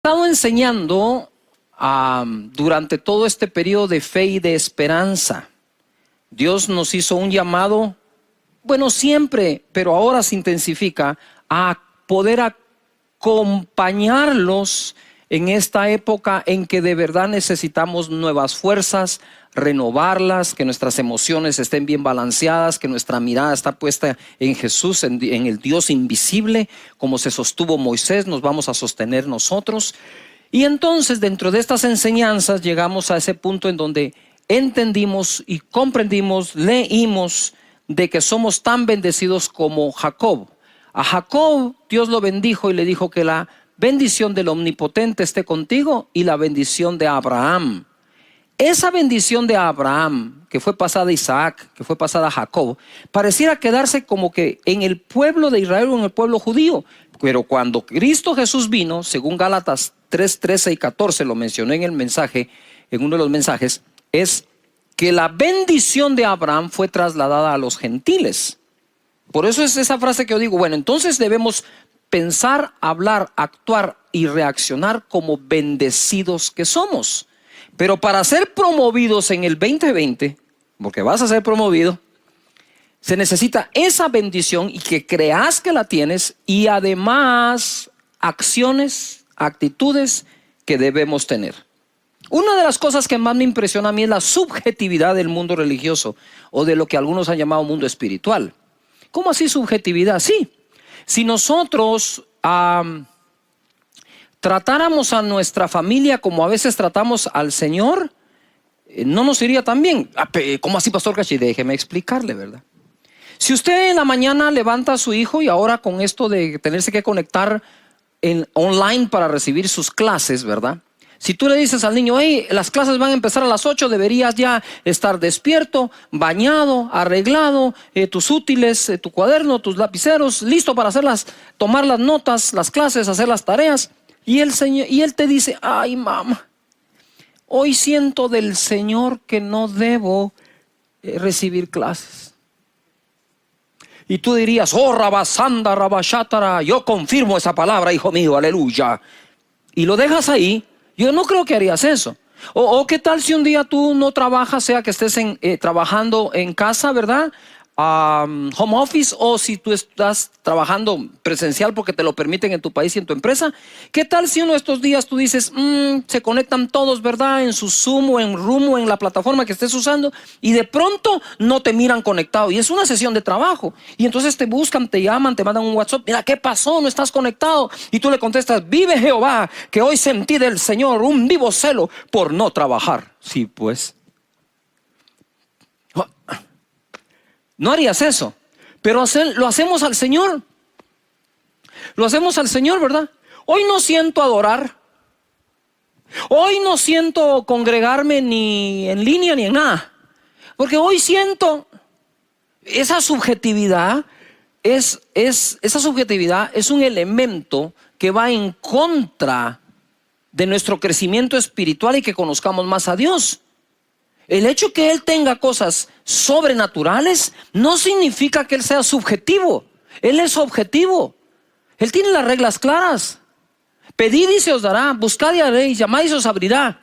estado enseñando durante todo este periodo de fe y de esperanza. Dios nos hizo un llamado, bueno, siempre, pero ahora se intensifica, a poder acompañarlos en esta época en que de verdad necesitamos nuevas fuerzas, renovarlas, que nuestras emociones estén bien balanceadas, que nuestra mirada está puesta en Jesús, en el Dios invisible. Como se sostuvo Moisés, nos vamos a sostener nosotros. Y entonces, dentro de estas enseñanzas, llegamos a ese punto en donde entendimos y comprendimos, leímos de que somos tan bendecidos como Jacob. A Jacob Dios lo bendijo y le dijo que la bendición del Omnipotente esté contigo y la bendición de Abraham. Esa bendición de Abraham, que fue pasada a Isaac, que fue pasada a Jacob, pareciera quedarse como que en el pueblo de Israel o en el pueblo judío. Pero cuando Cristo Jesús vino, según Gálatas 3, 13 y 14, lo mencioné en el mensaje, en uno de los mensajes, es que la bendición de Abraham fue trasladada a los gentiles. Por eso es esa frase que yo digo, bueno, entonces debemos pensar, hablar, actuar y reaccionar como bendecidos que somos. Pero para ser promovidos en el 2020, porque vas a ser promovido, se necesita esa bendición y que creas que la tienes, y además acciones, actitudes que debemos tener. Una de las cosas que más me impresiona a mí es la subjetividad del mundo religioso, o de lo que algunos han llamado mundo espiritual. ¿Cómo así subjetividad? Sí, si nosotros tratáramos a nuestra familia como a veces tratamos al Señor, no nos iría tan bien. ¿Cómo así, Pastor Cachi? Déjeme explicarle, ¿verdad? Si usted en la mañana levanta a su hijo, y ahora con esto de tenerse que conectar online para recibir sus clases, ¿verdad? Si tú le dices al niño, hey, las clases van a empezar a las 8, deberías ya estar despierto, bañado, arreglado, tus útiles, tu cuaderno, tus lapiceros, listo para tomar las notas, las clases, hacer las tareas. Y él te dice, ay, mamá, hoy siento del Señor que no debo recibir clases. Y tú dirías, oh, rabasanda, rabashatara, yo confirmo esa palabra, hijo mío, aleluya. Y lo dejas ahí. Yo no creo que harías eso. O qué tal si un día tú no trabajas, sea que estés trabajando en casa, ¿verdad? Home office, o si tú estás trabajando presencial porque te lo permiten en tu país y en tu empresa. ¿Qué tal si uno de estos días tú dices, se conectan todos, ¿verdad? En su Zoom o en Room o en la plataforma que estés usando, y de pronto no te miran conectado y es una sesión de trabajo, y entonces te buscan, te llaman, te mandan un WhatsApp, mira, ¿qué pasó? No estás conectado, y tú le contestas, vive Jehová, que hoy sentí del Señor un vivo celo por no trabajar. Sí, pues no harías eso, pero lo hacemos al Señor. Lo hacemos al Señor, ¿verdad? Hoy no siento adorar. Hoy no siento congregarme ni en línea ni en nada. Porque hoy siento esa subjetividad. Esa subjetividad es un elemento que va en contra de nuestro crecimiento espiritual y que conozcamos más a Dios. El hecho que Él tenga cosas sobrenaturales no significa que Él sea subjetivo. Él es objetivo. Él tiene las reglas claras. Pedid y se os dará, buscad y haréis, llamad y se os abrirá.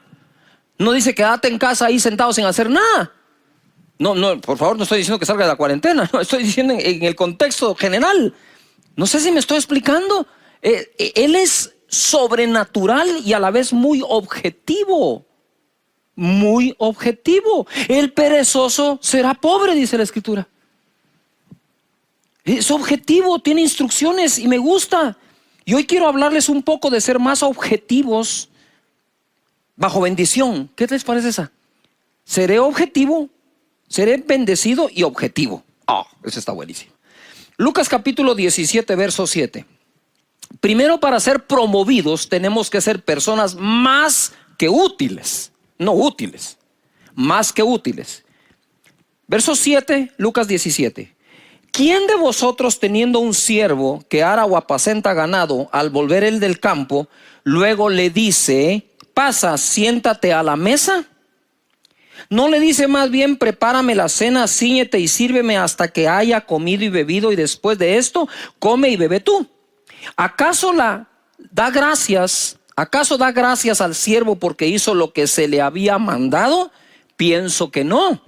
No dice quédate en casa ahí sentado sin hacer nada. No, por favor, no estoy diciendo que salga de la cuarentena. No, estoy diciendo en el contexto general. No sé si me estoy explicando. Él es sobrenatural y a la vez muy objetivo. Muy objetivo. El perezoso será pobre, dice la Escritura. Es objetivo, tiene instrucciones y me gusta. Y hoy quiero hablarles un poco de ser más objetivos bajo bendición. ¿Qué les parece esa? Seré objetivo, seré bendecido y objetivo. Eso está buenísimo. Lucas capítulo 17, verso 7. Primero, para ser promovidos tenemos que ser personas más que útiles. No útiles, más que útiles. Verso 7, Lucas 17. ¿Quién de vosotros, teniendo un siervo que ara o apacenta ganado, al volver él del campo, luego le dice, pasa, siéntate a la mesa? ¿No le dice más bien, prepárame la cena, cíñete y sírveme hasta que haya comido y bebido, y después de esto come y bebe tú? ¿Acaso da gracias ¿Acaso da gracias al siervo porque hizo lo que se le había mandado? Pienso que no.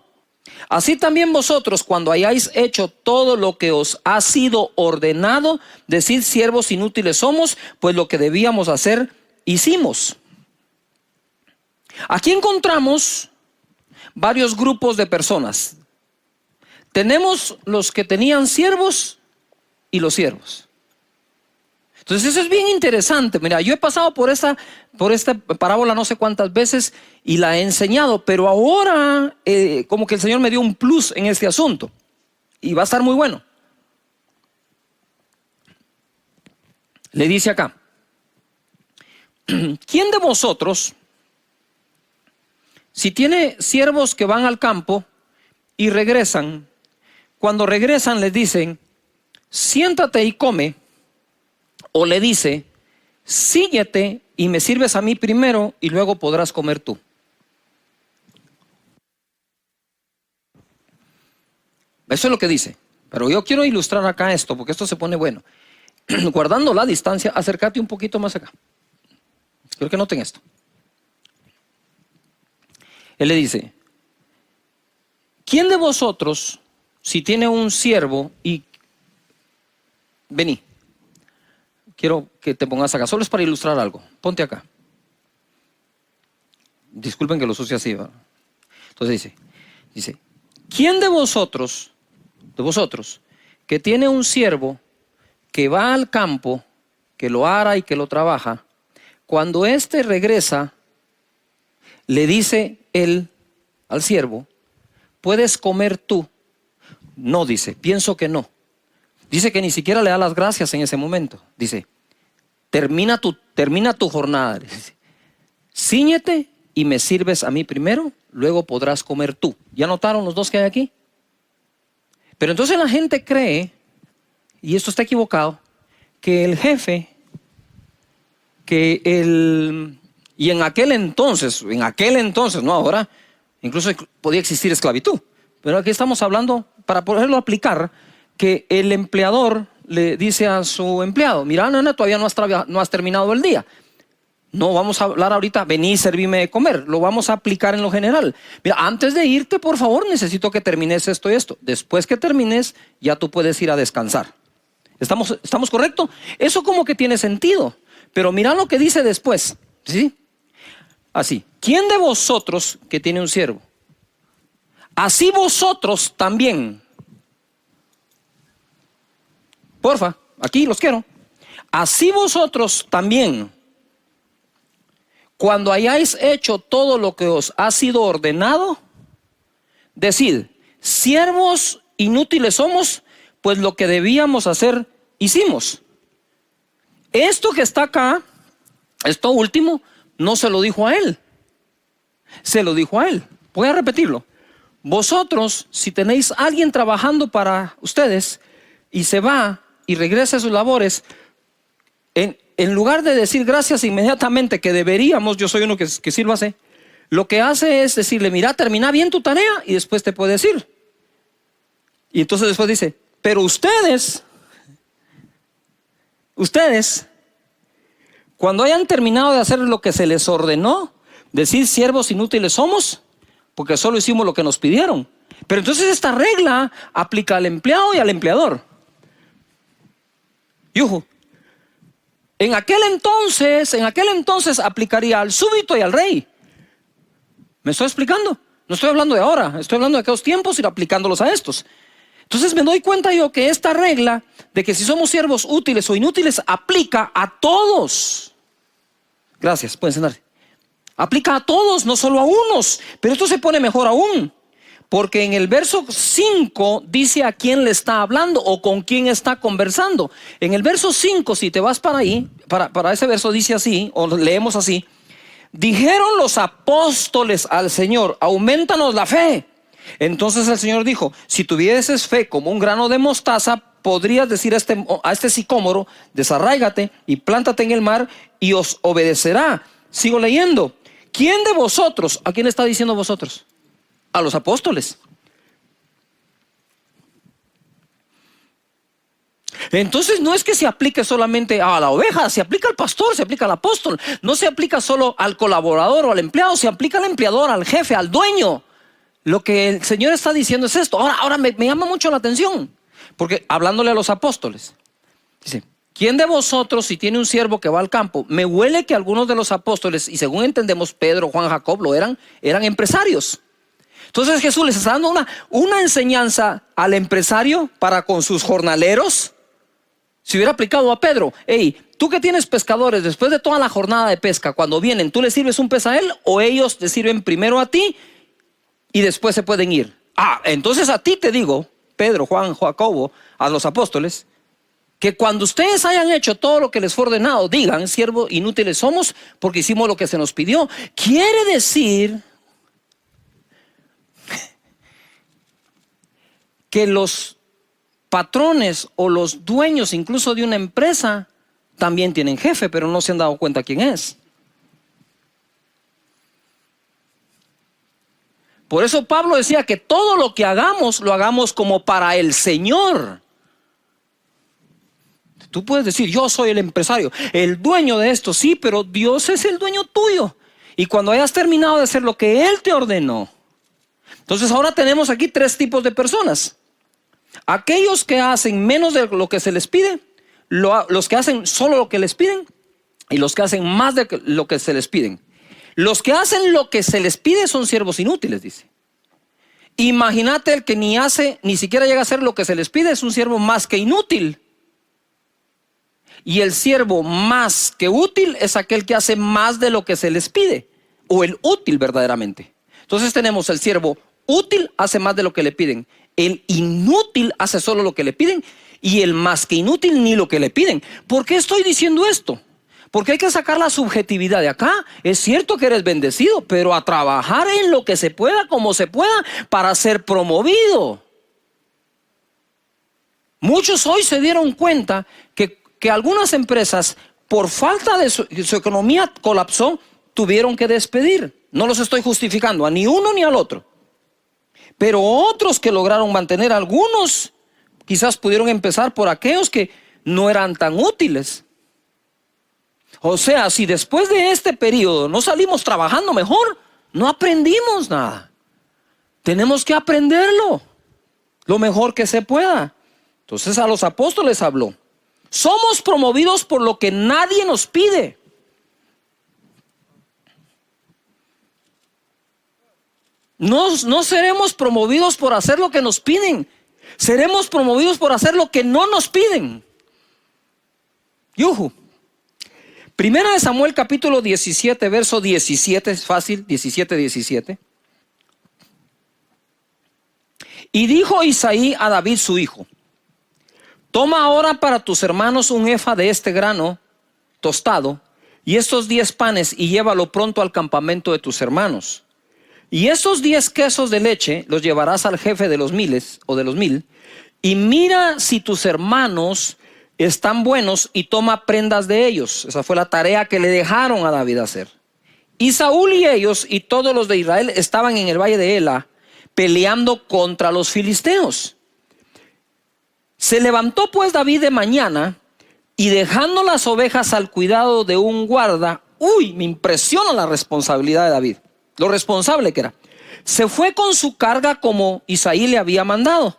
Así también vosotros, cuando hayáis hecho todo lo que os ha sido ordenado, decid: siervos inútiles somos, pues lo que debíamos hacer, hicimos. Aquí encontramos varios grupos de personas. Tenemos los que tenían siervos y los siervos. Entonces eso es bien interesante. Mira, yo he pasado por esta parábola no sé cuántas veces y la he enseñado, pero ahora como que el Señor me dio un plus en este asunto y va a estar muy bueno. Le dice acá: ¿quién de vosotros, si tiene siervos que van al campo y regresan, cuando regresan les dicen: siéntate y come? O le dice: síguete y me sirves a mí primero y luego podrás comer tú. Eso es lo que dice. Pero yo quiero ilustrar acá esto, porque esto se pone bueno. Guardando la distancia, acércate un poquito más acá. Quiero que noten esto. Él le dice: ¿quién de vosotros, si tiene un siervo y... Vení. Quiero que te pongas acá, solo es para ilustrar algo. Ponte acá. Disculpen que lo sucie así, ¿verdad? Entonces dice, ¿quién de vosotros, que tiene un siervo que va al campo, que lo ara y que lo trabaja, cuando éste regresa, le dice él al siervo: ¿puedes comer tú? No, dice, pienso que no. Dice que ni siquiera le da las gracias en ese momento. Dice: termina tu jornada. Dice: cíñete y me sirves a mí primero, luego podrás comer tú. ¿Ya notaron los dos que hay aquí? Pero entonces la gente cree, y esto está equivocado, que el jefe, y en aquel entonces, no ahora, incluso podía existir esclavitud. Pero aquí estamos hablando, para poderlo aplicar, que el empleador le dice a su empleado: mira, nena, todavía no has terminado el día. No vamos a hablar ahorita, vení y servime de comer. Lo vamos a aplicar en lo general. Mira, antes de irte, por favor, necesito que termines esto y esto. Después que termines, ya tú puedes ir a descansar. ¿Estamos correctos? Eso como que tiene sentido. Pero mira lo que dice después. ¿Sí? Así: ¿quién de vosotros que tiene un siervo? Así vosotros también. Porfa, aquí los quiero. Así vosotros también, cuando hayáis hecho todo lo que os ha sido ordenado, decid: siervos inútiles somos, pues lo que debíamos hacer, hicimos. Esto que está acá, esto último, no se lo dijo a él. Se lo dijo a él. Voy a repetirlo. Vosotros, si tenéis a alguien trabajando para ustedes y se va y regresa a sus labores, en lugar de decir gracias inmediatamente, que deberíamos, yo soy uno que sí lo hace, lo que hace es decirle: mira, termina bien tu tarea y después te puedes ir. Y entonces después dice: pero ustedes, cuando hayan terminado de hacer lo que se les ordenó, decir: siervos inútiles somos, porque solo hicimos lo que nos pidieron. Pero entonces esta regla aplica al empleado y al empleador. Yuhu. En aquel entonces aplicaría al súbdito y al rey. ¿Me estoy explicando? No estoy hablando de ahora, estoy hablando de aquellos tiempos y aplicándolos a estos. Entonces me doy cuenta yo que esta regla de que si somos siervos útiles o inútiles aplica a todos. Gracias, pueden sentarse. Aplica a todos, no solo a unos. Pero esto se pone mejor aún, porque en el verso 5 dice a quién le está hablando o con quién está conversando. En el verso 5, si te vas para ahí, para ese verso dice así, o leemos así: dijeron los apóstoles al Señor: aumentanos la fe. Entonces el Señor dijo: si tuvieses fe como un grano de mostaza, podrías decir a este sicómoro: desarráigate y plántate en el mar, y os obedecerá. Sigo leyendo. ¿Quién de vosotros? ¿A quién está diciendo vosotros? A los apóstoles. Entonces no es que se aplique solamente a la oveja, se aplica al pastor, se aplica al apóstol. No se aplica solo al colaborador o al empleado, se aplica al empleador, al jefe, al dueño. Lo que el Señor está diciendo es esto. Ahora me llama mucho la atención, porque hablándole a los apóstoles, dice: ¿quién de vosotros, si tiene un siervo que va al campo? Me huele que algunos de los apóstoles, y según entendemos Pedro, Juan, Jacob, eran empresarios. Entonces Jesús les está dando una enseñanza al empresario para con sus jornaleros. Si hubiera aplicado a Pedro: hey, tú que tienes pescadores, después de toda la jornada de pesca, cuando vienen, ¿tú les sirves un pez a él o ellos te sirven primero a ti y después se pueden ir? Entonces a ti te digo, Pedro, Juan, Jacobo, a los apóstoles, que cuando ustedes hayan hecho todo lo que les fue ordenado, digan: siervos inútiles somos, porque hicimos lo que se nos pidió. Quiere decir que los patrones o los dueños incluso de una empresa también tienen jefe, pero no se han dado cuenta quién es. Por eso Pablo decía que todo lo que hagamos, lo hagamos como para el Señor. Tú puedes decir: yo soy el empresario, el dueño de esto. Sí, pero Dios es el dueño tuyo. Y cuando hayas terminado de hacer lo que Él te ordenó. Entonces ahora tenemos aquí tres tipos de personas: aquellos que hacen menos de lo que se les pide, los que hacen solo lo que les piden, y los que hacen más de lo que se les piden. Los que hacen lo que se les pide son siervos inútiles, dice. Imagínate el que ni siquiera llega a hacer lo que se les pide, es un siervo más que inútil. Y el siervo más que útil es aquel que hace más de lo que se les pide, o el útil verdaderamente. Entonces tenemos el siervo útil, hace más de lo que le piden. El inútil hace solo lo que le piden, y el más que inútil ni lo que le piden. ¿Por qué estoy diciendo esto? Porque hay que sacar la subjetividad de acá. Es cierto que eres bendecido, pero a trabajar en lo que se pueda, como se pueda, para ser promovido. Muchos hoy se dieron cuenta que algunas empresas, por falta de su economía colapsó, tuvieron que despedir. No los estoy justificando a ni uno ni al otro. Pero otros que lograron mantener, algunos quizás pudieron empezar por aquellos que no eran tan útiles. O sea, si después de este periodo no salimos trabajando mejor, no aprendimos nada. Tenemos que aprenderlo lo mejor que se pueda. Entonces a los apóstoles habló: somos promovidos por lo que nadie nos pide. No seremos promovidos por hacer lo que nos piden. Seremos promovidos por hacer lo que no nos piden. Yuhu. Primera de Samuel capítulo 17, verso 17, es fácil, 17. Y dijo Isaí a David su hijo: toma ahora para tus hermanos un efa de este grano tostado y estos 10 panes y llévalo pronto al campamento de tus hermanos. Y esos 10 quesos de leche los llevarás al jefe de los 1000 o de los 1000 y mira si tus hermanos están buenos y toma prendas de ellos. Esa fue la tarea que le dejaron a David hacer. Y Saúl y ellos y todos los de Israel estaban en el valle de Ela peleando contra los filisteos. Se levantó pues David de mañana y dejando las ovejas al cuidado de un guarda. Me impresiona la responsabilidad de David, lo responsable que era. Se fue con su carga como Isaí le había mandado.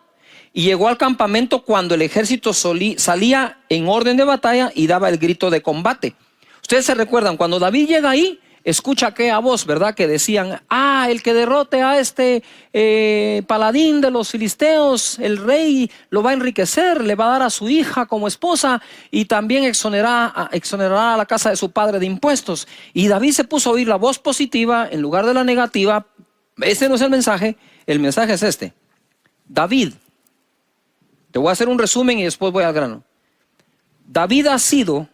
Y llegó al campamento cuando el ejército salía en orden de batalla y daba el grito de combate. Ustedes se recuerdan, cuando David llega ahí, escucha aquella voz, ¿verdad? Que decían: el que derrote a este paladín de los filisteos, el rey lo va a enriquecer, le va a dar a su hija como esposa y también exonerará a la casa de su padre de impuestos. Y David se puso a oír la voz positiva en lugar de la negativa. Este no es el mensaje es este. David, te voy a hacer un resumen y después voy al grano. David ha sido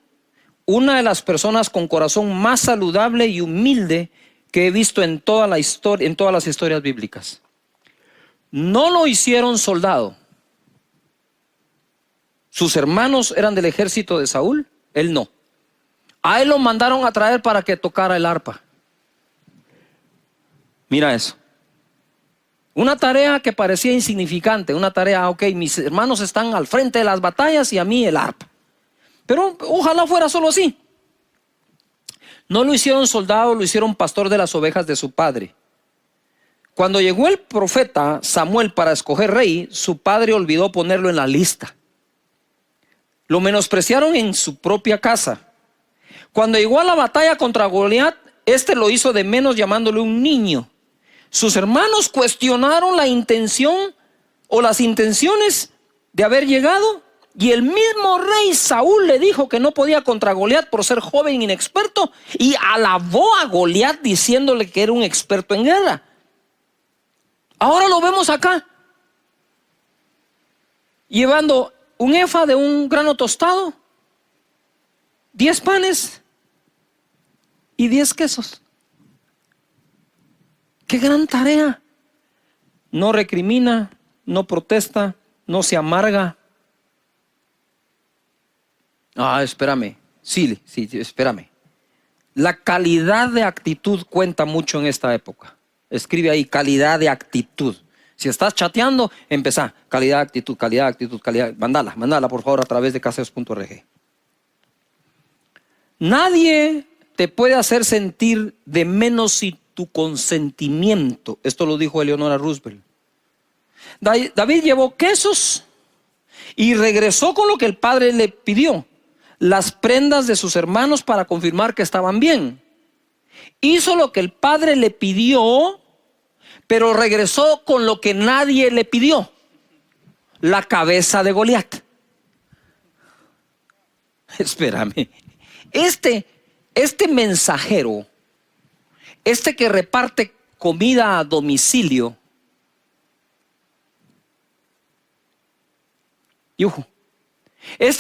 una de las personas con corazón más saludable y humilde que he visto en toda la historia, en todas las historias bíblicas. No lo hicieron soldado. Sus hermanos eran del ejército de Saúl, él no. A él lo mandaron a traer para que tocara el arpa. Mira eso. Una tarea que parecía insignificante, una tarea, ok, mis hermanos están al frente de las batallas y a mí el arpa. Pero ojalá fuera solo así. No lo hicieron soldado, lo hicieron pastor de las ovejas de su padre. Cuando llegó el profeta Samuel para escoger rey, su padre olvidó ponerlo en la lista. Lo menospreciaron en su propia casa. Cuando llegó a la batalla contra Goliat, este lo hizo de menos llamándole un niño. Sus hermanos cuestionaron la intención o las intenciones de haber llegado, y el mismo rey Saúl le dijo que no podía contra Goliat por ser joven e inexperto, y alabó a Goliat diciéndole que era un experto en guerra. Ahora lo vemos acá, llevando un efa de un grano tostado, 10 panes y 10 quesos. ¡Qué gran tarea! No recrimina, no protesta, no se amarga. Espérame. Sí, espérame. La calidad de actitud cuenta mucho en esta época. Escribe ahí, calidad de actitud. Si estás chateando, empezá. Calidad de actitud, calidad de actitud, calidad. Mándala por favor a través de caseos.org. Nadie te puede hacer sentir de menos sin tu consentimiento. Esto lo dijo Eleonora Roosevelt. David llevó quesos y regresó con lo que el padre le pidió. Las prendas de sus hermanos para confirmar que estaban bien. Hizo lo que el padre le pidió, pero regresó con lo que nadie le pidió: la cabeza de Goliat. Espérame. Este mensajero, que reparte comida a domicilio,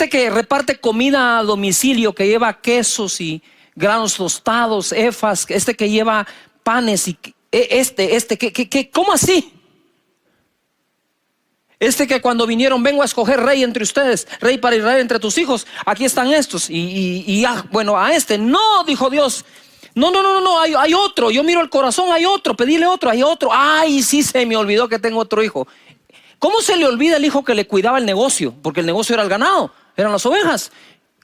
que reparte comida a domicilio, que lleva quesos y granos tostados, efas, que lleva panes y ¿cómo así? Que cuando vinieron, vengo a escoger rey entre ustedes, rey para Israel entre tus hijos, aquí están estos, no, dijo Dios. No, hay otro, yo miro el corazón, hay otro, pedile otro, hay otro. Ay, sí, se me olvidó que tengo otro hijo. ¿Cómo se le olvida el hijo que le cuidaba el negocio? Porque el negocio era el ganado, eran las ovejas.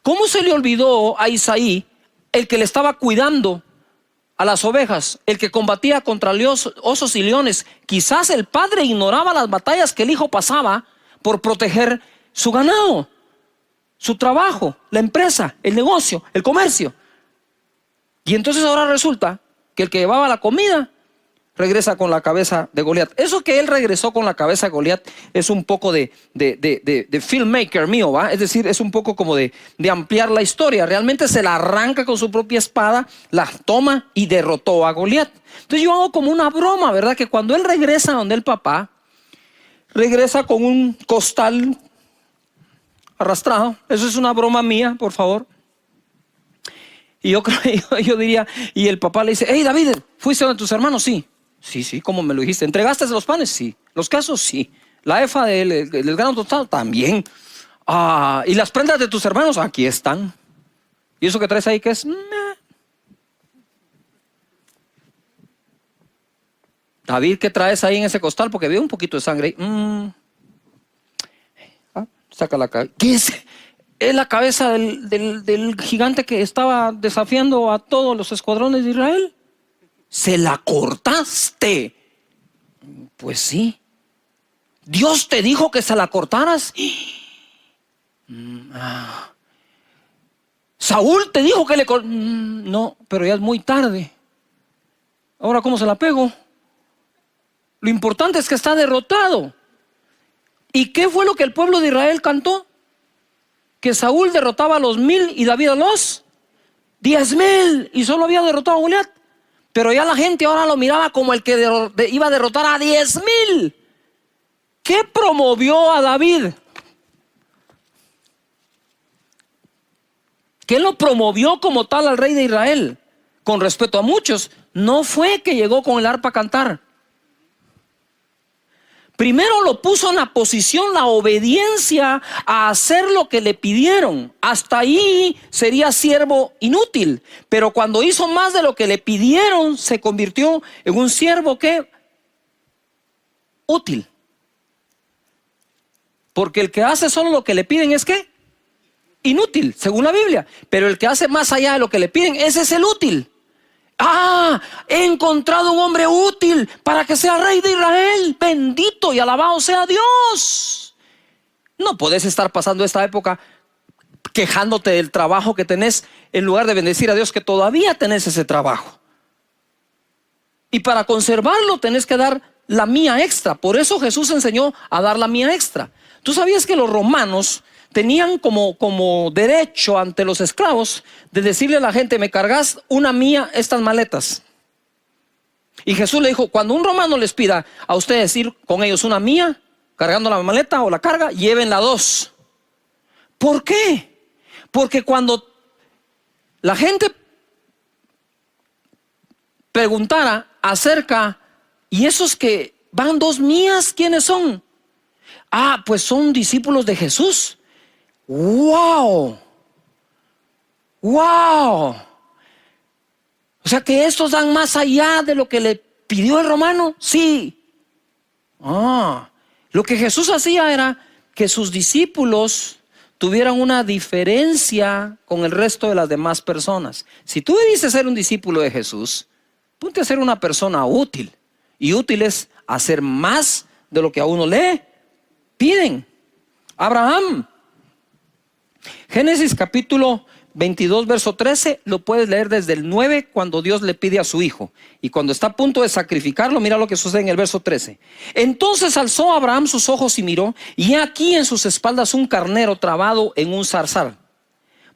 ¿Cómo se le olvidó a Isaí el que le estaba cuidando a las ovejas, el que combatía contra osos y leones? Quizás el padre ignoraba las batallas que el hijo pasaba por proteger su ganado, su trabajo, la empresa, el negocio, el comercio. Y entonces ahora resulta que el que llevaba la comida regresa con la cabeza de Goliat. Eso que él regresó con la cabeza de Goliat es un poco de filmmaker mío, ¿va? Es decir, es un poco como de ampliar la historia. Realmente se la arranca con su propia espada, la toma y derrotó a Goliat. Entonces yo hago como una broma, ¿verdad? Que cuando él regresa donde el papá, regresa con un costal arrastrado. Eso es una broma mía, por favor. Y yo diría, y el papá le dice: hey David, ¿fuiste donde tus hermanos? Sí, ¿cómo me lo dijiste? ¿Entregaste los panes? Sí. ¿Los quesos? Sí. ¿La efa del grano tostado? También. ¿Y las prendas de tus hermanos? Aquí están. ¿Y eso que traes ahí qué es? David, ¿qué traes ahí en ese costal? Porque veo un poquito de sangre ahí. Saca la cabeza. ¿Qué es? Es la cabeza del gigante que estaba desafiando a todos los escuadrones de Israel. ¿Se la cortaste? Pues sí. ¿Dios te dijo que se la cortaras? ¿Saúl te dijo que le cortaras? No, pero ya es muy tarde. Ahora, ¿cómo se la pego? Lo importante es que está derrotado. ¿Y qué fue lo que el pueblo de Israel cantó? Que Saúl derrotaba a los 1000 y David a los 10,000, y solo había derrotado a Goliat. Pero ya la gente ahora lo miraba como el que iba a derrotar a 10,000. ¿Qué promovió a David? ¿Qué lo promovió como tal al rey de Israel? Con respeto a muchos, no fue que llegó con el arpa a cantar. Primero lo puso en la posición, la obediencia a hacer lo que le pidieron. Hasta ahí sería siervo inútil. Pero cuando hizo más de lo que le pidieron, se convirtió en un siervo que útil. Porque el que hace solo lo que le piden es ¿qué? Inútil, según la Biblia. Pero el que hace más allá de lo que le piden, ese es el útil. He encontrado un hombre útil para que sea rey de Israel. Bendito y alabado sea Dios. No puedes estar pasando esta época quejándote del trabajo que tenés, en lugar de bendecir a Dios que todavía tenés ese trabajo. Y para conservarlo tenés que dar la mía extra. Por eso Jesús enseñó a dar la mía extra. ¿Tú sabías que los romanos tenían como derecho ante los esclavos de decirle a la gente: me cargas una mía estas maletas? Y Jesús le dijo: cuando un romano les pida a ustedes ir con ellos una mía, cargando la maleta o la carga, llévenla dos. ¿Por qué? Porque cuando la gente preguntara acerca, ¿y esos que van dos mías, quiénes son? Pues son discípulos de Jesús. ¡Wow! ¡Wow! O sea que estos dan más allá de lo que le pidió el romano. Sí. Lo que Jesús hacía era que sus discípulos tuvieran una diferencia con el resto de las demás personas. Si tú dices ser un discípulo de Jesús, ponte a ser una persona útil. Y útil es hacer más de lo que a uno le piden. Abraham, Génesis capítulo 22 verso 13, lo puedes leer desde el 9, cuando Dios le pide a su hijo. Y cuando está a punto de sacrificarlo, mira lo que sucede en el verso 13. Entonces alzó Abraham sus ojos y miró, y aquí en sus espaldas un carnero trabado en un zarzal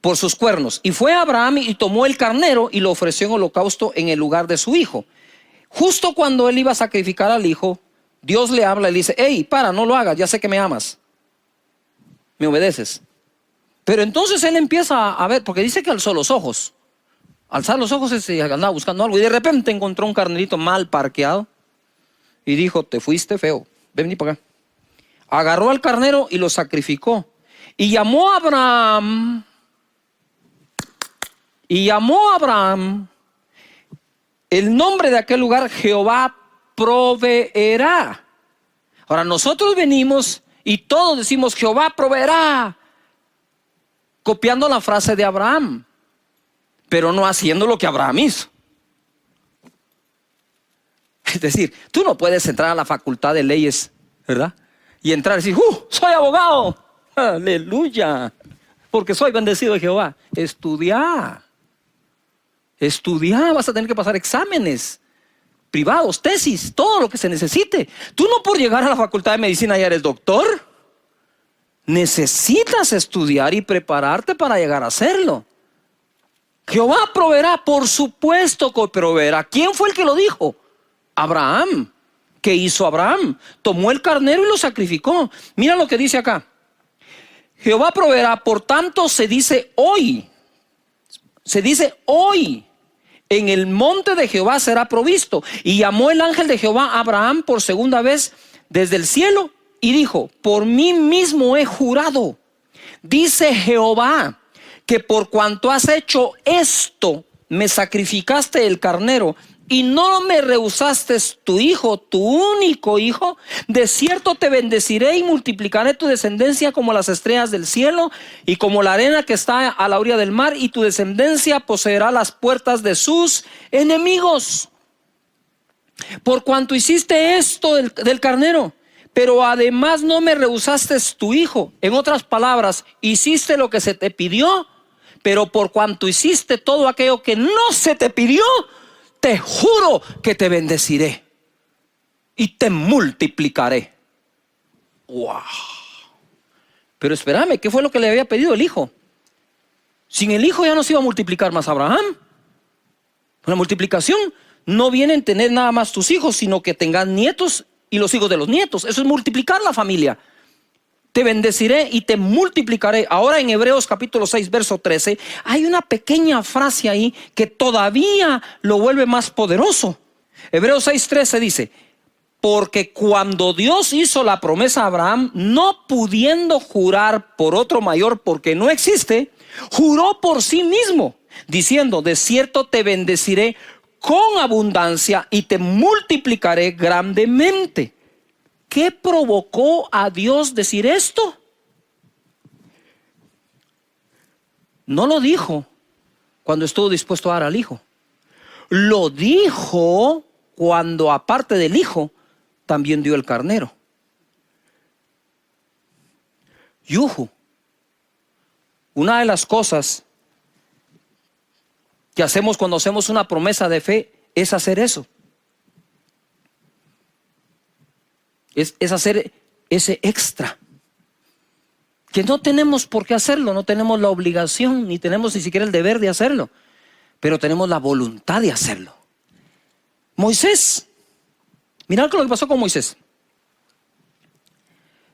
por sus cuernos. Y fue Abraham y tomó el carnero y lo ofreció en holocausto en el lugar de su hijo. Justo cuando él iba a sacrificar al hijo, Dios le habla y le dice: hey, no lo hagas, ya sé que me amas, me obedeces. Pero entonces él empieza a ver, porque dice que alzó los ojos. Alzar los ojos es andaba buscando algo, y de repente encontró un carnerito mal parqueado y dijo: te fuiste feo, ven para acá. Agarró al carnero y lo sacrificó. Y llamó a Abraham el nombre de aquel lugar: Jehová proveerá. Ahora nosotros venimos y todos decimos: Jehová proveerá, copiando la frase de Abraham, pero no haciendo lo que Abraham hizo. Es decir, tú no puedes entrar a la facultad de leyes, ¿verdad? Y entrar y decir: soy abogado, aleluya, porque soy bendecido de Jehová. Estudia, vas a tener que pasar exámenes privados, tesis, todo lo que se necesite. Tú no por llegar a la facultad de medicina ya eres doctor. Necesitas estudiar y prepararte para llegar a hacerlo. Jehová proveerá, por supuesto que proveerá. ¿Quién fue el que lo dijo? Abraham. ¿Qué hizo Abraham? Tomó el carnero y lo sacrificó. Mira lo que dice acá: Jehová proveerá, por tanto se dice hoy, en el monte de Jehová será provisto. Y llamó el ángel de Jehová a Abraham por segunda vez desde el cielo y dijo: por mí mismo he jurado, dice Jehová, que por cuanto has hecho esto, me sacrificaste el carnero y no me rehusaste tu hijo, tu único hijo, de cierto te bendeciré y multiplicaré tu descendencia como las estrellas del cielo y como la arena que está a la orilla del mar, y tu descendencia poseerá las puertas de sus enemigos. Por cuanto hiciste esto del carnero, pero además no me rehusaste tu hijo. En otras palabras, hiciste lo que se te pidió, pero por cuanto hiciste todo aquello que no se te pidió, te juro que te bendeciré y te multiplicaré. ¡Wow! Pero espérame, ¿qué fue lo que le había pedido el hijo? Sin el hijo ya no se iba a multiplicar más Abraham. La multiplicación no viene en tener nada más tus hijos, sino que tengas nietos y los hijos de los nietos. Eso es multiplicar la familia. Te bendeciré y te multiplicaré. Ahora en Hebreos capítulo 6 verso 13 hay una pequeña frase ahí que todavía lo vuelve más poderoso. Hebreos 6:13 dice: porque cuando Dios hizo la promesa a Abraham, no pudiendo jurar por otro mayor porque no existe, juró por sí mismo, diciendo: de cierto te bendeciré con abundancia y te multiplicaré grandemente. ¿qué provocó a Dios decir esto? No lo dijo cuando estuvo dispuesto a dar al Hijo. Lo dijo cuando, aparte del Hijo, también dio el carnero. Yuhu. Una de las cosas que hacemos cuando hacemos una promesa de fe es hacer eso. Es hacer ese extra. Que no tenemos por qué hacerlo, no tenemos la obligación, ni tenemos ni siquiera el deber de hacerlo, pero tenemos la voluntad de hacerlo. Moisés, mirad lo que pasó con Moisés.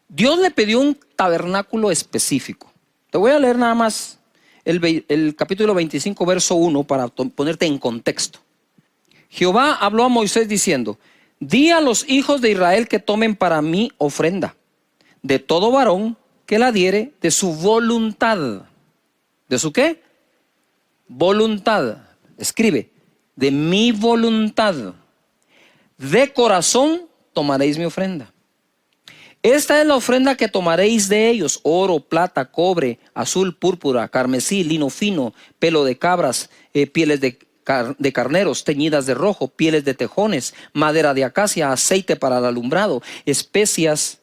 Dios le pidió un tabernáculo específico. Te voy a leer nada más el capítulo 25, verso 1, para ponerte en contexto. Jehová habló a Moisés diciendo: di a los hijos de Israel que tomen para mí ofrenda de todo varón que la diere de su voluntad. ¿De su qué? Voluntad. Escribe: de mi voluntad. De corazón tomaréis mi ofrenda. Esta es la ofrenda que tomaréis de ellos: oro, plata, cobre, azul, púrpura, carmesí, lino fino, pelo de cabras, pieles de carneros teñidas de rojo, pieles de tejones, madera de acacia, aceite para el alumbrado, especias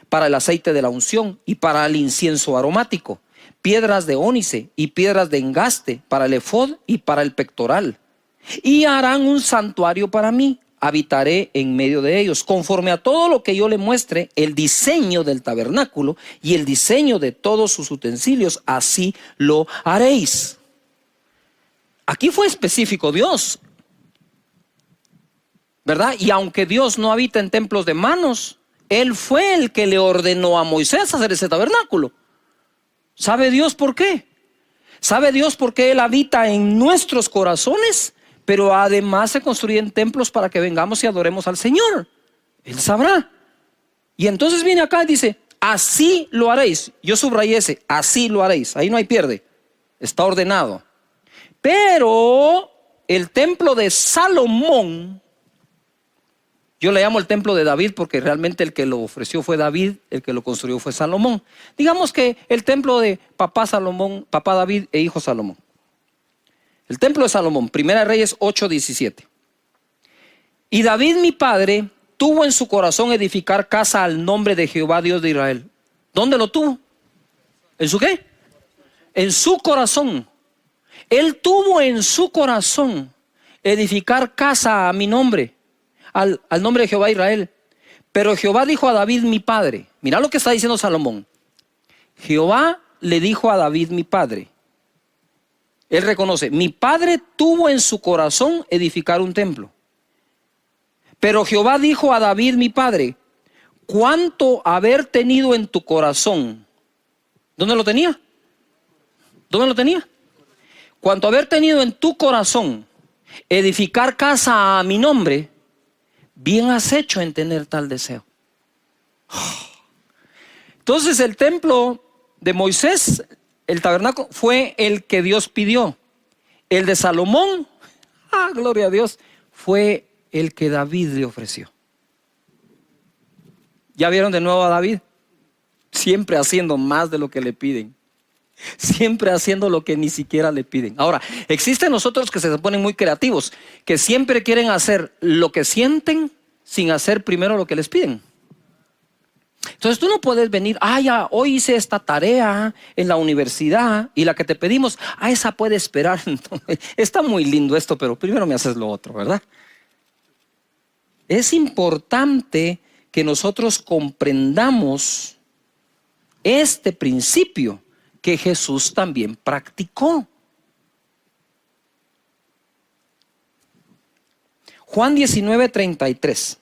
para el aceite de la unción y para el incienso aromático, piedras de ónice y piedras de engaste para el efod y para el pectoral. Y harán un santuario para mí, habitaré en medio de ellos, conforme a todo lo que yo le muestre, el diseño del tabernáculo y el diseño de todos sus utensilios, así lo haréis. Aquí fue específico Dios, ¿verdad? Y aunque Dios no habita en templos de manos, Él fue el que le ordenó a Moisés hacer ese tabernáculo. ¿Sabe Dios por qué? ¿Sabe Dios por qué Él habita en nuestros corazones? Pero además se construyen templos para que vengamos y adoremos al Señor. Él sabrá. Y entonces viene acá y dice: así lo haréis. Yo subrayé ese: así lo haréis. Ahí no hay pierde. Está ordenado. Pero el templo de Salomón, yo le llamo el templo de David porque realmente el que lo ofreció fue David, el que lo construyó fue Salomón. Digamos que el templo de papá Salomón, papá David e hijo Salomón. El templo de Salomón, Primera Reyes 8:17. Y David mi padre tuvo en su corazón edificar casa al nombre de Jehová Dios de Israel. ¿Dónde lo tuvo? ¿En su qué? En su corazón. Él tuvo en su corazón edificar casa a mi nombre, al nombre de Jehová Israel. Pero Jehová dijo a David mi padre. Mira lo que está diciendo Salomón. Jehová le dijo a David mi padre. Él reconoce: mi padre tuvo en su corazón edificar un templo. Pero Jehová dijo a David mi padre: cuánto haber tenido en tu corazón. ¿Dónde lo tenía? ¿Dónde lo tenía? Cuanto haber tenido en tu corazón edificar casa a mi nombre, bien has hecho en tener tal deseo. Entonces el templo de Moisés, el tabernáculo, fue el que Dios pidió. El de Salomón, gloria a Dios, fue el que David le ofreció. ¿Ya vieron de nuevo a David? Siempre haciendo más de lo que le piden. Siempre haciendo lo que ni siquiera le piden. Ahora, existen nosotros que se ponen muy creativos, que siempre quieren hacer lo que sienten sin hacer primero lo que les piden. Entonces tú no puedes venir: ya, hoy hice esta tarea en la universidad y la que te pedimos, esa puede esperar. Está muy lindo esto, pero primero me haces lo otro, ¿verdad? Es importante que nosotros comprendamos este principio que Jesús también practicó. Juan 19:33.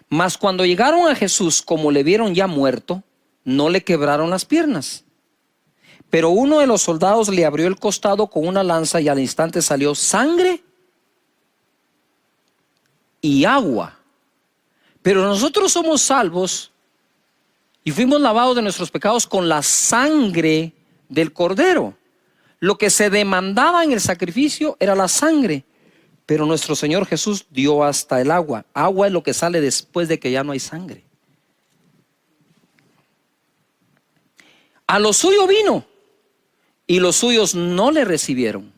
Mas cuando llegaron a Jesús, como le vieron ya muerto, no le quebraron las piernas. Pero uno de los soldados le abrió el costado con una lanza y al instante salió sangre y agua. Pero nosotros somos salvos y fuimos lavados de nuestros pecados con la sangre del Cordero. Lo que se demandaba en el sacrificio era la sangre, pero nuestro Señor Jesús dio hasta el agua. Agua es lo que sale después de que ya no hay sangre. A lo suyo vino, y los suyos no le recibieron.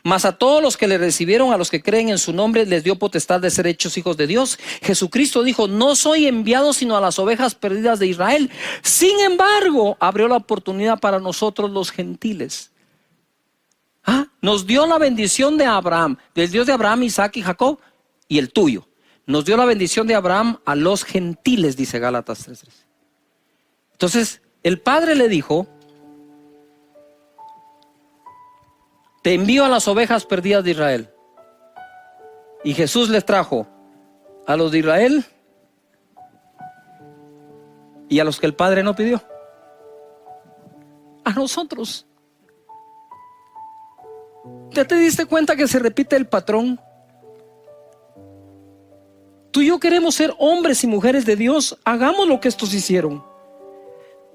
Mas a todos los que le recibieron, a los que creen en su nombre, les dio potestad de ser hechos hijos de Dios. Jesucristo dijo: no soy enviado sino a las ovejas perdidas de Israel. Sin embargo, abrió la oportunidad para nosotros los gentiles. Nos dio la bendición de Abraham, del Dios de Abraham, Isaac y Jacob, y el tuyo. Nos dio la bendición de Abraham a los gentiles, dice Gálatas 3:3. Entonces, el Padre le dijo: te envío a las ovejas perdidas de Israel. Y Jesús les trajo a los de Israel y a los que el Padre no pidió. A nosotros. ¿Ya te diste cuenta que se repite el patrón? Tú y yo queremos ser hombres y mujeres de Dios. Hagamos lo que estos hicieron.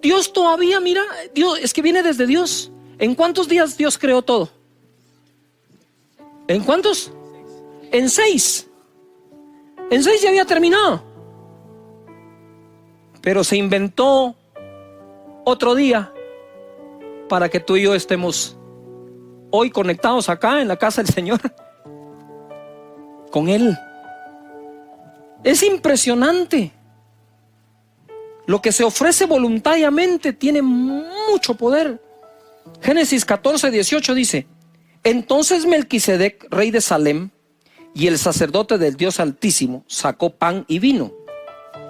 Dios todavía, mira, Dios, es que viene desde Dios. ¿En cuántos días Dios creó todo? ¿En cuántos? En 6. En 6 ya había terminado. Pero se inventó otro día para que tú y yo estemos hoy conectados acá en la casa del Señor con Él. Es impresionante. Lo que se ofrece voluntariamente tiene mucho poder. Génesis 14:18 dice: entonces Melquisedec, rey de Salem, y el sacerdote del Dios Altísimo, sacó pan y vino.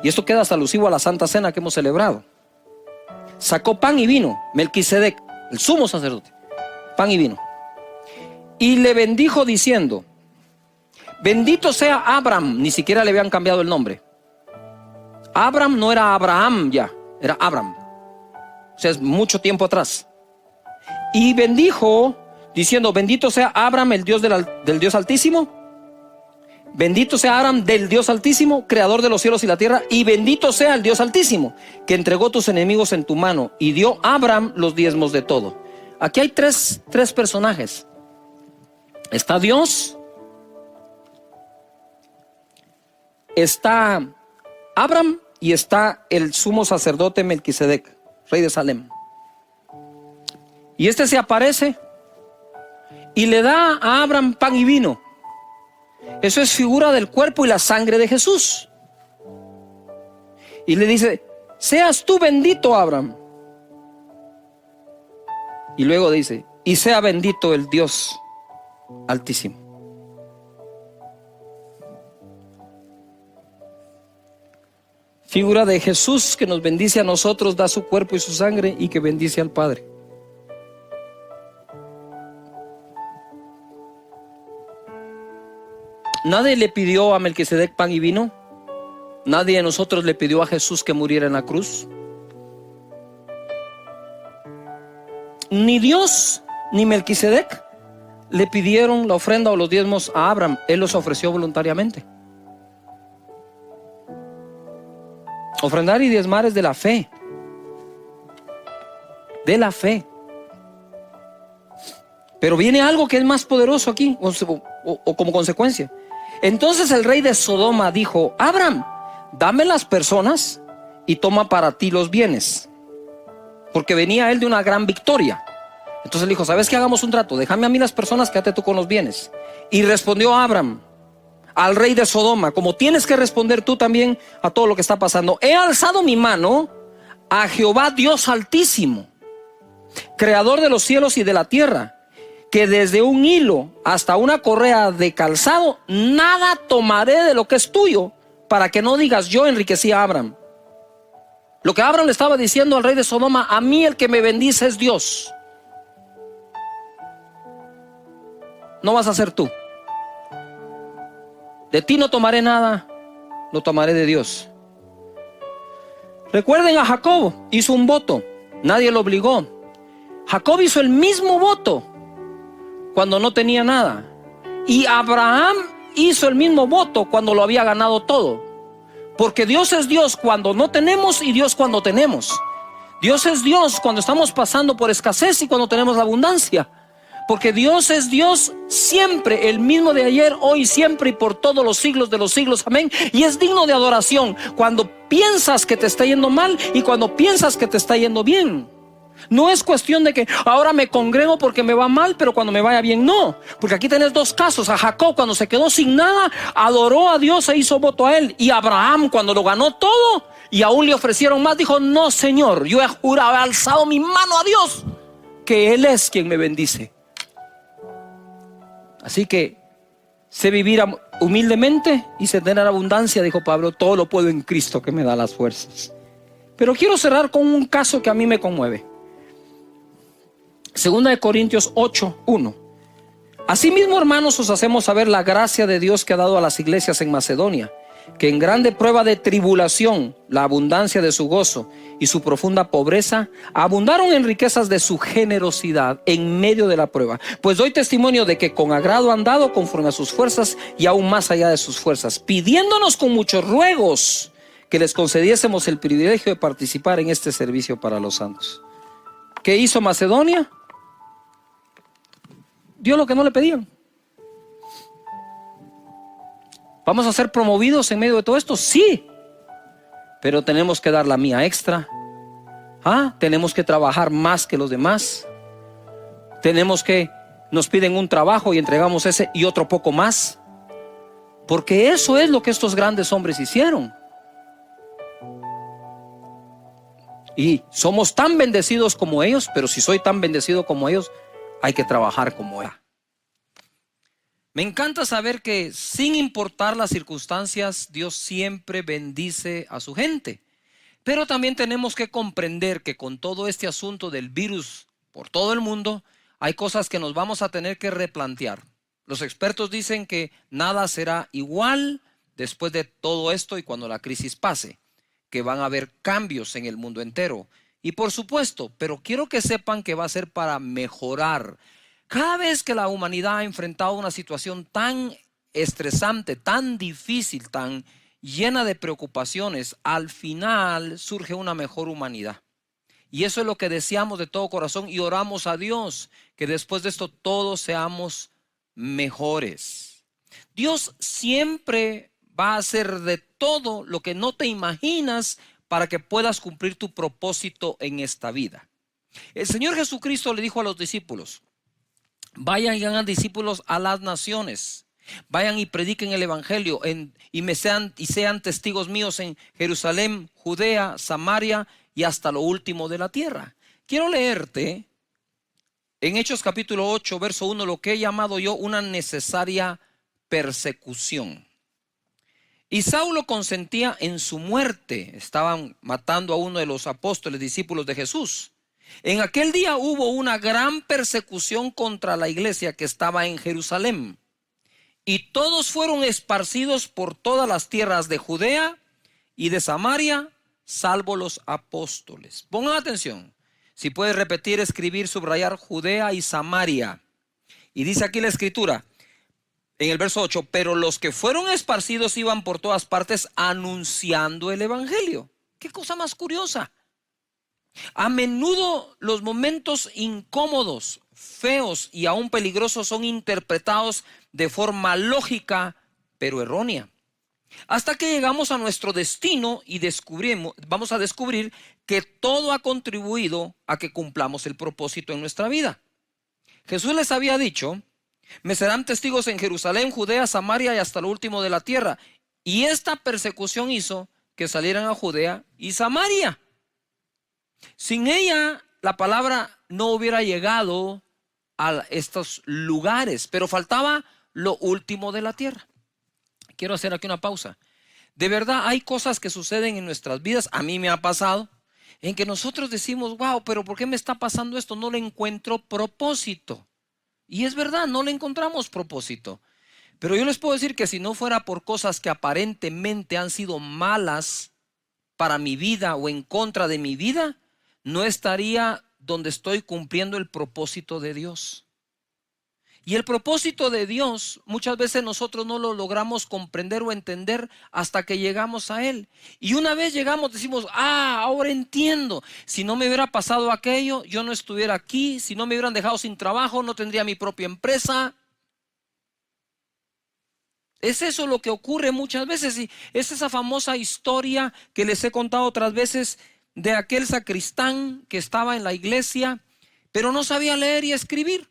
Y esto queda hasta alusivo a la Santa Cena que hemos celebrado. Sacó pan y vino, Melquisedec, el sumo sacerdote, pan y vino. Y le bendijo diciendo: bendito sea Abram. Ni siquiera le habían cambiado el nombre. Abram no era Abraham ya, era Abram. O sea, es mucho tiempo atrás. Y bendijo diciendo: bendito sea Abram, el Dios del Dios Altísimo. Bendito sea Abram del Dios Altísimo, creador de los cielos y la tierra. Y bendito sea el Dios Altísimo, que entregó tus enemigos en tu mano y dio a Abram los diezmos de todo. Aquí hay tres personajes. Está Dios, está Abram y está el sumo sacerdote Melquisedec, rey de Salem. Y este se aparece y le da a Abram pan y vino. Eso es figura del cuerpo y la sangre de Jesús. Y le dice: seas tú bendito, Abram. Y luego dice: y sea bendito el Dios Altísimo. Figura de Jesús que nos bendice a nosotros, da su cuerpo y su sangre, y que bendice al Padre. Nadie le pidió a Melquisedec pan y vino. Nadie de nosotros le pidió a Jesús que muriera en la cruz. Ni Dios ni Melquisedec le pidieron la ofrenda o los diezmos a Abraham. Él los ofreció voluntariamente. Ofrendar y diezmar es de la fe. De la fe. Pero viene algo que es más poderoso aquí, o como consecuencia. Entonces el rey de Sodoma dijo: Abraham, dame las personas y toma para ti los bienes. Porque venía él de una gran victoria. Entonces le dijo: ¿sabes qué? Hagamos un trato. Déjame a mí las personas, quédate tú con los bienes. Y respondió Abraham al rey de Sodoma, como tienes que responder tú también a todo lo que está pasando: he alzado mi mano a Jehová Dios Altísimo, creador de los cielos y de la tierra, que desde un hilo hasta una correa de calzado nada tomaré de lo que es tuyo, para que no digas: yo enriquecí a Abraham. Lo que Abraham le estaba diciendo al rey de Sodoma: a mí el que me bendice es Dios. No vas a ser tú. De ti no tomaré nada, lo tomaré de Dios. Recuerden a Jacob, hizo un voto, nadie lo obligó. Jacob hizo el mismo voto cuando no tenía nada. Y Abraham hizo el mismo voto cuando lo había ganado todo. Porque Dios es Dios cuando no tenemos y Dios cuando tenemos. Dios es Dios cuando estamos pasando por escasez y cuando tenemos abundancia. Porque Dios es Dios siempre, el mismo de ayer, hoy, siempre y por todos los siglos de los siglos. Amén. Y es digno de adoración cuando piensas que te está yendo mal y cuando piensas que te está yendo bien. No es cuestión de que ahora me congrego porque me va mal, pero cuando me vaya bien, no. Porque aquí tenés dos casos. A Jacob, cuando se quedó sin nada, adoró a Dios e hizo voto a él. Y a Abraham, cuando lo ganó todo y aún le ofrecieron más, dijo: no, Señor, yo he jurado, he alzado mi mano a Dios, que Él es quien me bendice. Así que sé vivir humildemente y sé tener abundancia, dijo Pablo. Todo lo puedo en Cristo que me da las fuerzas. Pero quiero cerrar con un caso que a mí me conmueve. Segunda de Corintios 8:1. Asimismo, hermanos, os hacemos saber la gracia de Dios que ha dado a las iglesias en Macedonia, que en grande prueba de tribulación, la abundancia de su gozo y su profunda pobreza abundaron en riquezas de su generosidad en medio de la prueba. Pues doy testimonio de que con agrado han dado conforme a sus fuerzas y aún más allá de sus fuerzas, pidiéndonos con muchos ruegos que les concediésemos el privilegio de participar en este servicio para los santos. ¿Qué hizo Macedonia? Dio lo que no le pedían. ¿Vamos a ser promovidos en medio de todo esto? Sí. Pero tenemos que dar la mía extra. Tenemos que trabajar más que los demás. Nos piden un trabajo y entregamos ese y otro poco más. Porque eso es lo que estos grandes hombres hicieron. Y somos tan bendecidos como ellos, pero si soy tan bendecido como ellos, hay que trabajar como ellos. Me encanta saber que sin importar las circunstancias, Dios siempre bendice a su gente. Pero también tenemos que comprender que con todo este asunto del virus por todo el mundo, hay cosas que nos vamos a tener que replantear. Los expertos dicen que nada será igual después de todo esto y cuando la crisis pase, que van a haber cambios en el mundo entero. Y por supuesto, pero quiero que sepan que va a ser para mejorar. Cada vez que la humanidad ha enfrentado una situación tan estresante, tan difícil, tan llena de preocupaciones, al final surge una mejor humanidad. Y eso es lo que deseamos de todo corazón y oramos a Dios, que después de esto todos seamos mejores. Dios siempre va a hacer de todo lo que no te imaginas para que puedas cumplir tu propósito en esta vida. El Señor Jesucristo le dijo a los discípulos: vayan y hagan discípulos a las naciones. Vayan y prediquen el evangelio y sean testigos míos en Jerusalén, Judea, Samaria y hasta lo último de la tierra. Quiero leerte en Hechos capítulo 8, verso 1, lo que he llamado yo una necesaria persecución. Y Saulo consentía en su muerte. Estaban matando a uno de los apóstoles, discípulos de Jesús. En aquel día hubo una gran persecución contra la iglesia que estaba en Jerusalén. Y todos fueron esparcidos por todas las tierras de Judea y de Samaria, salvo los apóstoles. Pongan atención. Si puedes repetir, escribir, subrayar Judea y Samaria. Y dice aquí la escritura, en el verso 8, pero los que fueron esparcidos iban por todas partes anunciando el evangelio. ¿Qué cosa más curiosa? A menudo los momentos incómodos, feos y aún peligrosos son interpretados de forma lógica, pero errónea. Hasta que llegamos a nuestro destino y vamos a descubrir que todo ha contribuido a que cumplamos el propósito en nuestra vida. Jesús les había dicho: me serán testigos en Jerusalén, Judea, Samaria y hasta lo último de la tierra. Y esta persecución hizo que salieran a Judea y Samaria. Sin ella, la palabra no hubiera llegado a estos lugares, pero faltaba lo último de la tierra. Quiero hacer aquí una pausa. De verdad, hay cosas que suceden en nuestras vidas, a mí me ha pasado, en que nosotros decimos: wow, pero ¿por qué me está pasando esto? No le encuentro propósito. Y es verdad, no le encontramos propósito. Pero yo les puedo decir que si no fuera por cosas que aparentemente han sido malas para mi vida o en contra de mi vida, no estaría donde estoy cumpliendo el propósito de Dios. Y el propósito de Dios muchas veces nosotros no lo logramos comprender o entender hasta que llegamos a Él. Y una vez llegamos decimos, ahora entiendo. Si no me hubiera pasado aquello, yo no estuviera aquí. Si no me hubieran dejado sin trabajo, no tendría mi propia empresa. Es eso lo que ocurre muchas veces. Y es esa famosa historia que les he contado otras veces de aquel sacristán que estaba en la iglesia, pero no sabía leer y escribir.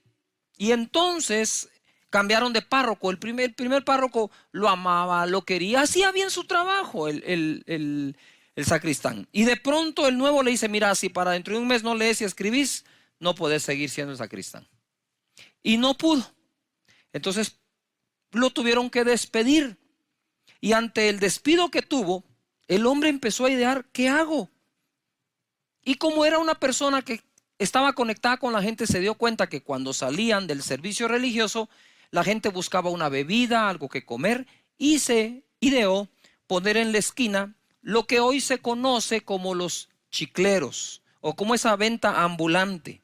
Y entonces cambiaron de párroco. El primer párroco lo amaba, lo quería, hacía bien su trabajo el sacristán. Y de pronto el nuevo le dice, mira, si para dentro de un mes no lees y escribís, no podés seguir siendo el sacristán. Y no pudo. Entonces lo tuvieron que despedir. Y ante el despido que tuvo, el hombre empezó a idear, ¿qué hago? Y como era una persona que estaba conectada con la gente, se dio cuenta que cuando salían del servicio religioso, la gente buscaba una bebida, algo que comer, y se ideó poner en la esquina lo que hoy se conoce como los chicleros, o como esa venta ambulante.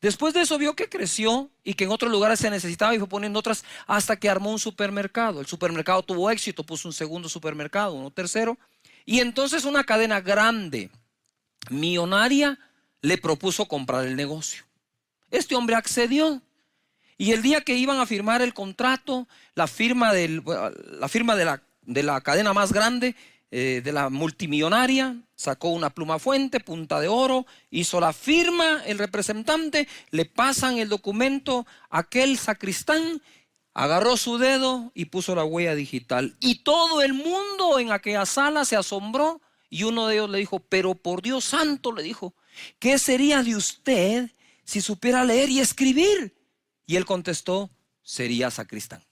Después de eso vio que creció y que en otros lugares se necesitaba y fue poniendo otras hasta que armó un supermercado. El supermercado tuvo éxito, puso un segundo supermercado, un tercero, y entonces una cadena grande, millonaria, le propuso comprar el negocio. Este hombre accedió y el día que iban a firmar el contrato, la firma de la cadena más grande, de la multimillonaria, sacó una pluma fuente, punta de oro, hizo la firma, el representante, le pasan el documento a aquel sacristán, agarró su dedo y puso la huella digital. Y todo el mundo en aquella sala se asombró y uno de ellos le dijo, pero por Dios santo, le dijo, ¿qué sería de usted si supiera leer y escribir? Y él contestó, sería sacristán.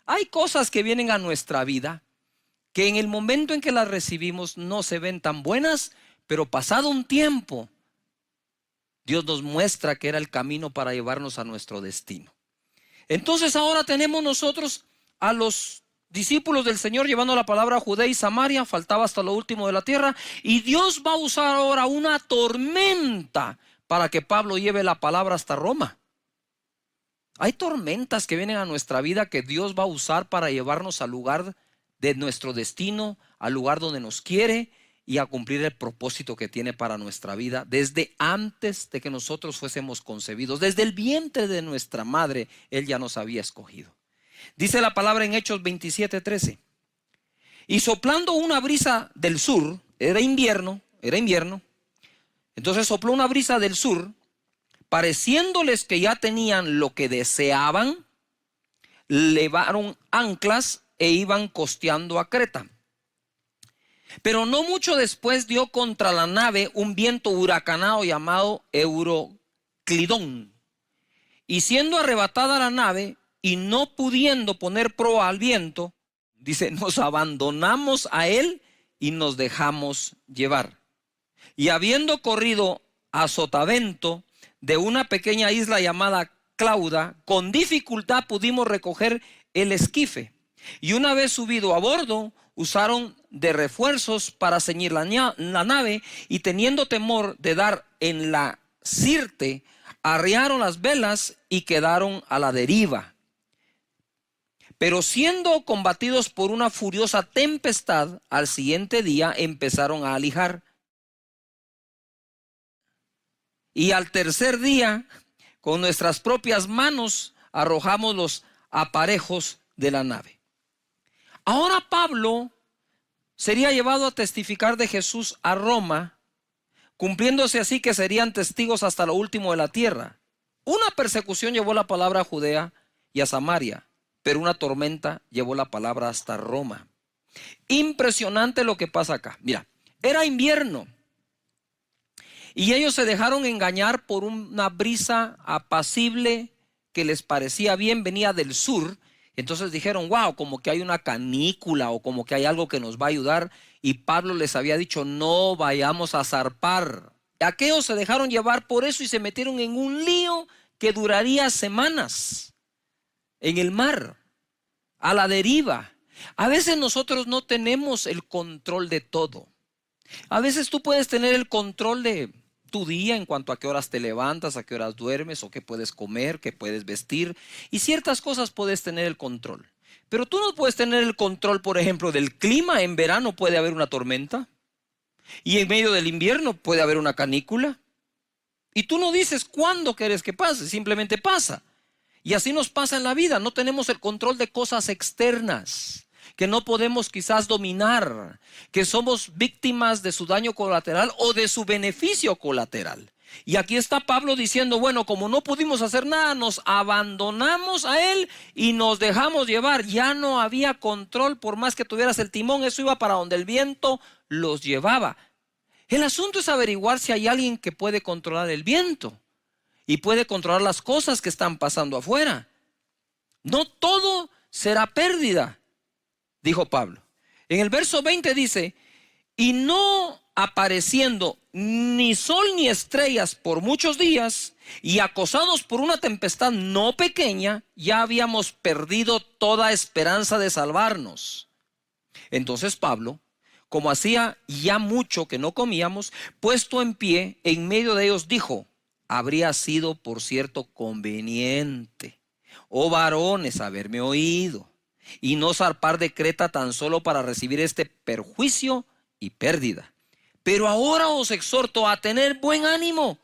Hay cosas que vienen a nuestra vida que en el momento en que las recibimos no se ven tan buenas, pero pasado un tiempo, Dios nos muestra que era el camino para llevarnos a nuestro destino. Entonces ahora tenemos nosotros a los discípulos del Señor llevando la palabra a Judea y Samaria, faltaba hasta lo último de la tierra, y Dios va a usar ahora una tormenta para que Pablo lleve la palabra hasta Roma. Hay tormentas que vienen a nuestra vida que Dios va a usar para llevarnos al lugar de nuestro destino, al lugar donde nos quiere y a cumplir el propósito que tiene para nuestra vida desde antes de que nosotros fuésemos concebidos. Desde el vientre de nuestra madre, Él ya nos había escogido. Dice la palabra en Hechos 27:13. Y soplando una brisa del sur, era invierno, entonces sopló una brisa del sur, pareciéndoles que ya tenían lo que deseaban, levaron anclas e iban costeando a Creta. Pero no mucho después dio contra la nave un viento huracanado llamado Euroclidón. Y siendo arrebatada la nave y no pudiendo poner proa al viento, dice, nos abandonamos a él y nos dejamos llevar. Y habiendo corrido a sotavento de una pequeña isla llamada Clauda, con dificultad pudimos recoger el esquife. Y una vez subido a bordo, usaron de refuerzos para ceñir la nave, y teniendo temor de dar en la sirte, arriaron las velas y quedaron a la deriva. Pero siendo combatidos por una furiosa tempestad, al siguiente día empezaron a alijar. Y al tercer día, con nuestras propias manos, arrojamos los aparejos de la nave. Ahora Pablo sería llevado a testificar de Jesús a Roma, cumpliéndose así que serían testigos hasta lo último de la tierra. Una persecución llevó la palabra a Judea y a Samaria, pero una tormenta llevó la palabra hasta Roma. Impresionante lo que pasa acá. Mira, era invierno y ellos se dejaron engañar por una brisa apacible que les parecía bien, venía del sur. Entonces dijeron, wow, como que hay una canícula o como que hay algo que nos va a ayudar. Y Pablo les había dicho, no vayamos a zarpar. Aquellos se dejaron llevar por eso y se metieron en un lío que duraría semanas en el mar, a la deriva. A veces nosotros no tenemos el control de todo. A veces tú puedes tener el control de tu día en cuanto a qué horas te levantas, a qué horas duermes, o qué puedes comer, qué puedes vestir. Y ciertas cosas puedes tener el control. Pero tú no puedes tener el control, por ejemplo, del clima. En verano puede haber una tormenta. Y en medio del invierno puede haber una canícula. Y tú no dices cuándo quieres que pase, simplemente pasa. Y así nos pasa en la vida. No tenemos el control de cosas externas que no podemos quizás dominar, que somos víctimas de su daño colateral o de su beneficio colateral. Y aquí está Pablo diciendo, bueno, como no pudimos hacer nada, nos abandonamos a él y nos dejamos llevar. Ya no había control, por más que tuvieras el timón, eso iba para donde el viento los llevaba. El asunto es averiguar si hay alguien que puede controlar el viento y puede controlar las cosas que están pasando afuera. No todo será pérdida, dijo Pablo. En el verso 20 dice, y no apareciendo ni sol ni estrellas por muchos días, y acosados por una tempestad no pequeña, ya habíamos perdido toda esperanza de salvarnos. Entonces Pablo, como hacía ya mucho que no comíamos, puesto en pie en medio de ellos, dijo, habría sido por cierto conveniente, oh varones, haberme oído, y no zarpar de Creta tan solo para recibir este perjuicio y pérdida. Pero ahora os exhorto a tener buen ánimo,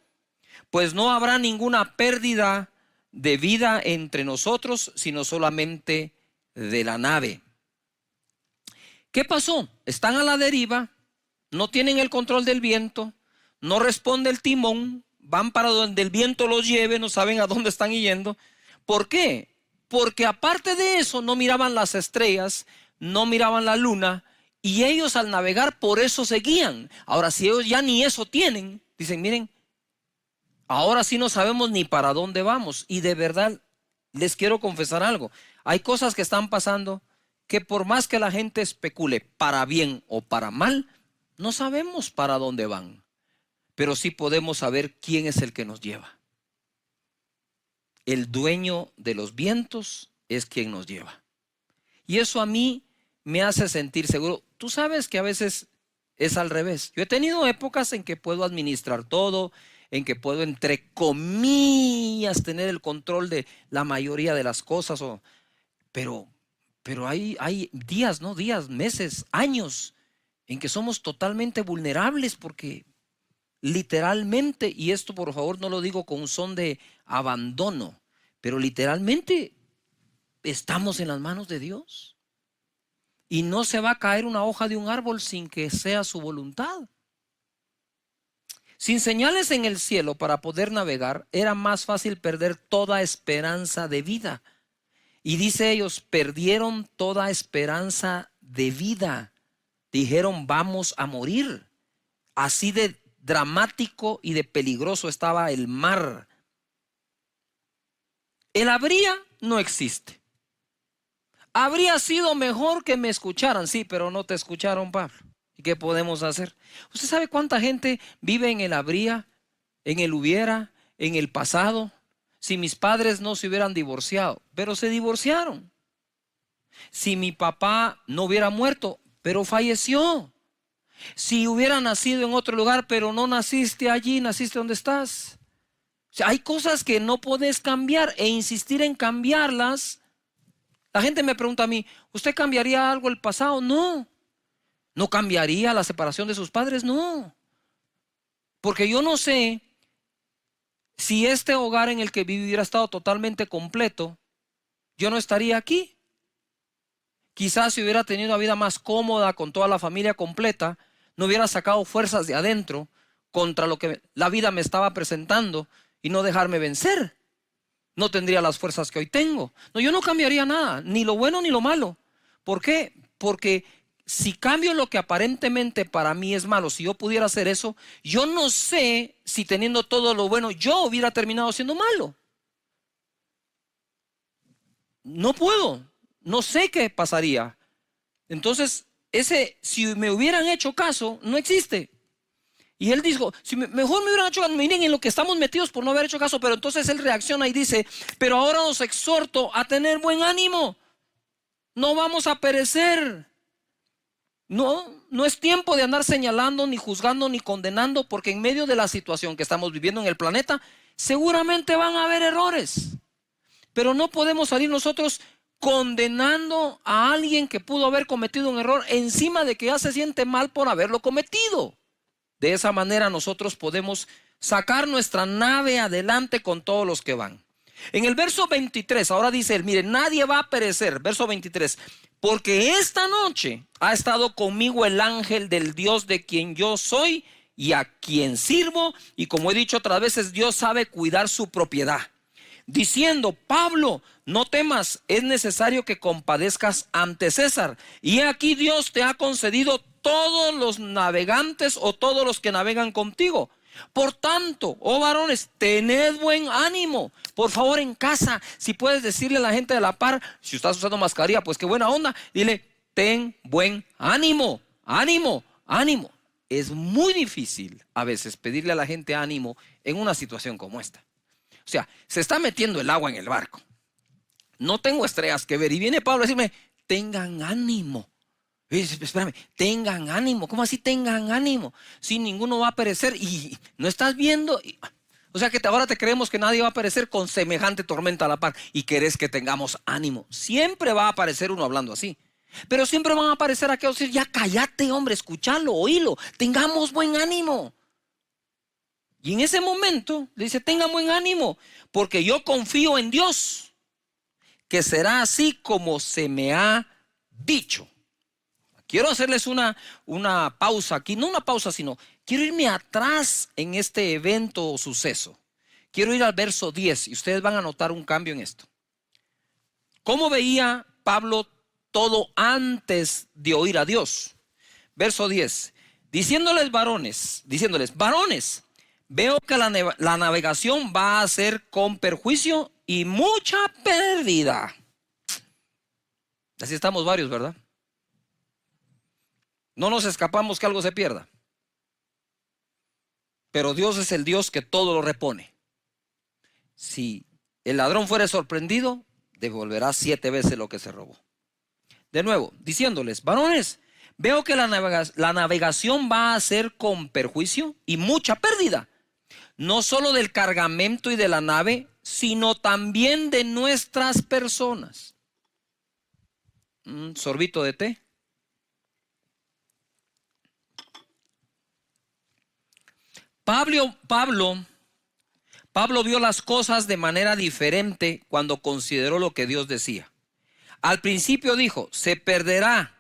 pues no habrá ninguna pérdida de vida entre nosotros, sino solamente de la nave. ¿Qué pasó? Están a la deriva, no tienen el control del viento, no responde el timón, van para donde el viento los lleve, no saben a dónde están yendo. ¿Por qué? Porque aparte de eso no miraban las estrellas, no miraban la luna, y ellos al navegar por eso seguían. Ahora, si ellos ya ni eso tienen, dicen, miren, ahora sí no sabemos ni para dónde vamos. Y de verdad, les quiero confesar algo. Hay cosas que están pasando que por más que la gente especule para bien o para mal, no sabemos para dónde van. Pero sí podemos saber quién es el que nos lleva. El dueño de los vientos es quien nos lleva. Y eso a mí me hace sentir seguro. Tú sabes que a veces es al revés. Yo he tenido épocas en que puedo administrar todo, en que puedo, entre comillas, tener el control de la mayoría de las cosas. Pero hay días, ¿no? Días, meses, años en que somos totalmente vulnerables porque literalmente, y esto por favor no lo digo con un son de abandono, pero literalmente estamos en las manos de Dios. Y no se va a caer una hoja de un árbol sin que sea su voluntad. Sin señales en el cielo para poder navegar, era más fácil perder toda esperanza de vida. Y dice ellos, perdieron toda esperanza de vida. Dijeron, vamos a morir. Así de dramático y de peligroso estaba el mar. El habría no existe. Habría sido mejor que me escucharan, sí, pero no te escucharon, Pablo. ¿Y qué podemos hacer? ¿Usted sabe cuánta gente vive en el habría, en el hubiera, en el pasado? Si mis padres no se hubieran divorciado, pero se divorciaron. Si mi papá no hubiera muerto, pero falleció. Si hubiera nacido en otro lugar, pero no naciste allí, naciste donde estás. O sea, hay cosas que no puedes cambiar e insistir en cambiarlas. La gente me pregunta a mí, ¿usted cambiaría algo del pasado? No. ¿No cambiaría la separación de sus padres? No. Porque yo no sé si este hogar en el que viví hubiera estado totalmente completo, yo no estaría aquí. Quizás si hubiera tenido una vida más cómoda con toda la familia completa, no hubiera sacado fuerzas de adentro contra lo que la vida me estaba presentando y no dejarme vencer. No tendría las fuerzas que hoy tengo. No, yo no cambiaría nada, ni lo bueno ni lo malo. ¿Por qué? Porque si cambio lo que aparentemente para mí es malo, si yo pudiera hacer eso, yo no sé si teniendo todo lo bueno yo hubiera terminado siendo malo. No puedo, no sé qué pasaría. Entonces, si me hubieran hecho caso, no existe. Y él dijo, si mejor me hubieran hecho caso, miren en lo que estamos metidos por no haber hecho caso, pero entonces él reacciona y dice, pero ahora os exhorto a tener buen ánimo, no vamos a perecer. No es tiempo de andar señalando, ni juzgando, ni condenando, porque en medio de la situación que estamos viviendo en el planeta, seguramente van a haber errores. Pero no podemos salir nosotros condenando a alguien que pudo haber cometido un error encima de que ya se siente mal por haberlo cometido. De esa manera nosotros podemos sacar nuestra nave adelante con todos los que van. En el verso 23, ahora dice él, mire, nadie va a perecer. Verso 23, porque esta noche ha estado conmigo el ángel del Dios de quien yo soy y a quien sirvo. Y como he dicho otras veces, Dios sabe cuidar su propiedad. Diciendo, Pablo, no temas, es necesario que compadezcas ante César. Y aquí Dios te ha concedido todos los navegantes o todos los que navegan contigo. Por tanto, oh varones, tened buen ánimo. Por favor, en casa, si puedes decirle a la gente de la par, si estás usando mascarilla, pues qué buena onda, dile, ten buen ánimo, ánimo, ánimo. Es muy difícil a veces pedirle a la gente ánimo en una situación como esta. O sea, se está metiendo el agua en el barco. No tengo estrellas que ver. Y viene Pablo a decirme, tengan ánimo. Y dice, espérame, tengan ánimo. ¿Cómo así tengan ánimo? Si ninguno va a perecer y no estás viendo. O sea que ahora te creemos que nadie va a perecer con semejante tormenta a la par y querés que tengamos ánimo. Siempre va a aparecer uno hablando así. Pero siempre van a aparecer aquellos que dicen, ya cállate, hombre, escúchalo, oílo. Tengamos buen ánimo. Y en ese momento le dice, tengan buen ánimo, porque yo confío en Dios, que será así como se me ha dicho. Quiero hacerles una pausa aquí, no una pausa, sino quiero irme atrás en este evento o suceso. Quiero ir al verso 10 y ustedes van a notar un cambio en esto. ¿Cómo veía Pablo todo antes de oír a Dios? Verso 10, diciéndoles, varones, veo que la navegación va a ser con perjuicio y mucha pérdida. Así estamos varios, ¿verdad? No nos escapamos que algo se pierda. Pero Dios es el Dios que todo lo repone. Si el ladrón fuere sorprendido, devolverá 7 veces lo que se robó. De nuevo, diciéndoles, varones, veo que la navegación va a ser con perjuicio y mucha pérdida. No solo del cargamento y de la nave, sino también de nuestras personas. Un sorbito de té. Pablo vio las cosas de manera diferente cuando consideró lo que Dios decía. Al principio dijo, se perderá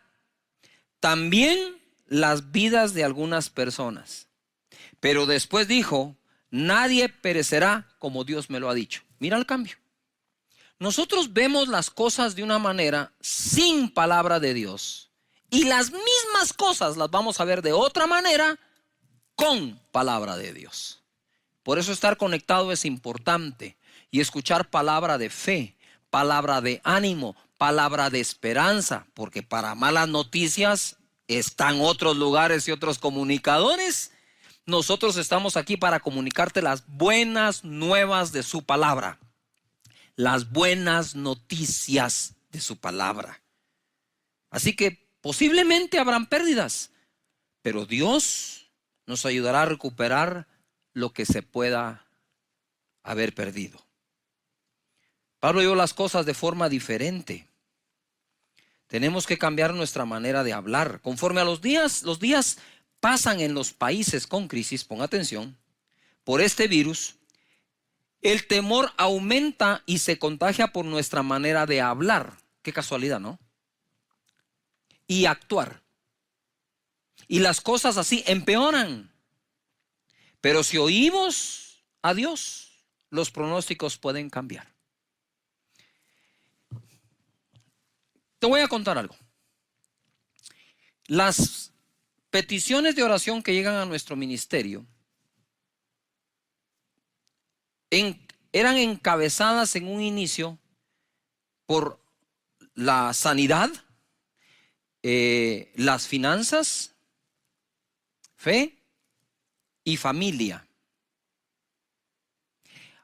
también las vidas de algunas personas. Pero después dijo, nadie perecerá como Dios me lo ha dicho. Mira el cambio. Nosotros vemos las cosas de una manera sin palabra de Dios. Y las mismas cosas las vamos a ver de otra manera con palabra de Dios. Por eso estar conectado es importante. Y escuchar palabra de fe, palabra de ánimo, palabra de esperanza. Porque para malas noticias están otros lugares y otros comunicadores. Nosotros estamos aquí para comunicarte las buenas nuevas de su palabra. Las buenas noticias de su palabra. Así que posiblemente habrán pérdidas, pero Dios nos ayudará a recuperar lo que se pueda haber perdido. Pablo vio las cosas de forma diferente. Tenemos que cambiar nuestra manera de hablar. Conforme a los días pasan en los países con crisis, pon atención, por este virus, el temor aumenta y se contagia por nuestra manera de hablar. Qué casualidad, ¿no? Y actuar. Y las cosas así empeoran. Pero si oímos a Dios, los pronósticos pueden cambiar. Te voy a contar algo. Las peticiones de oración que llegan a nuestro ministerio eran encabezadas en un inicio por la sanidad, las finanzas, fe y familia.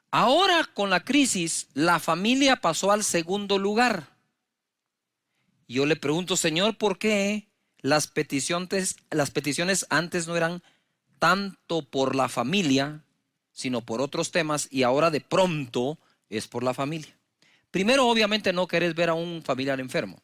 Ahora con la crisis, la familia pasó al segundo lugar. Yo le pregunto, Señor, ¿por qué? las peticiones antes no eran tanto por la familia, sino por otros temas, y ahora de pronto es por la familia. Primero, obviamente, no querés ver a un familiar enfermo.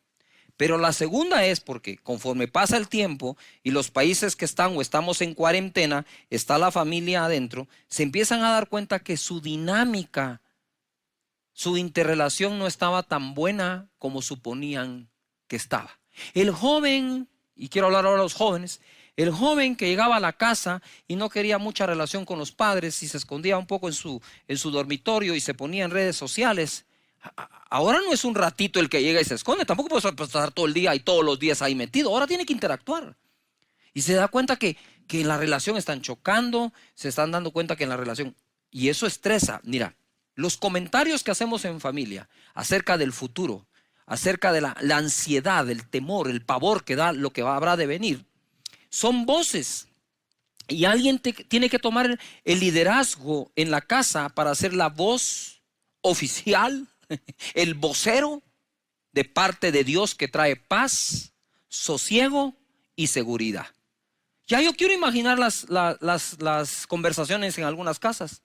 Pero la segunda es porque conforme pasa el tiempo y los países que están o estamos en cuarentena, está la familia adentro, se empiezan a dar cuenta que su dinámica, su interrelación no estaba tan buena como suponían que estaba. El joven, y quiero hablar ahora de los jóvenes, el joven que llegaba a la casa y no quería mucha relación con los padres y se escondía un poco en su dormitorio y se ponía en redes sociales. Ahora no es un ratito el que llega y se esconde, tampoco puedes pasar todo el día y todos los días ahí metido, ahora tiene que interactuar. Y se da cuenta que en la relación están chocando, se están dando cuenta que en la relación, y eso estresa. Mira, los comentarios que hacemos en familia acerca del futuro, acerca de la ansiedad, el temor, el pavor que da lo que habrá de venir, son voces. Y alguien tiene que tomar el liderazgo en la casa para ser la voz oficial, el vocero de parte de Dios que trae paz, sosiego y seguridad. Ya yo quiero imaginar las conversaciones en algunas casas.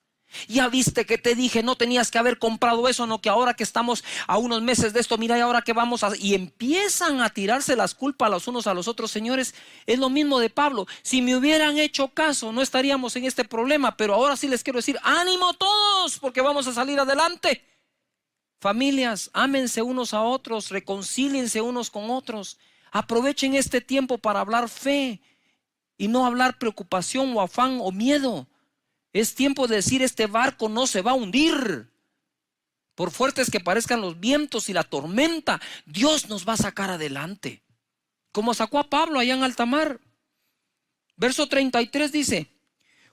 Ya viste que te dije, no tenías que haber comprado eso, no, que ahora que estamos a unos meses de esto, mira, y ahora que vamos a... Y empiezan a tirarse las culpas los unos a los otros. Señores, es lo mismo de Pablo. Si me hubieran hecho caso, no estaríamos en este problema. Pero ahora sí les quiero decir, ánimo todos, porque vamos a salir adelante. Familias, ámense unos a otros, reconcíliense unos con otros. Aprovechen este tiempo para hablar fe y no hablar preocupación o afán o miedo. Es tiempo de decir, este barco no se va a hundir. Por fuertes que parezcan los vientos y la tormenta, Dios nos va a sacar adelante. Como sacó a Pablo allá en alta mar. Verso 33 dice,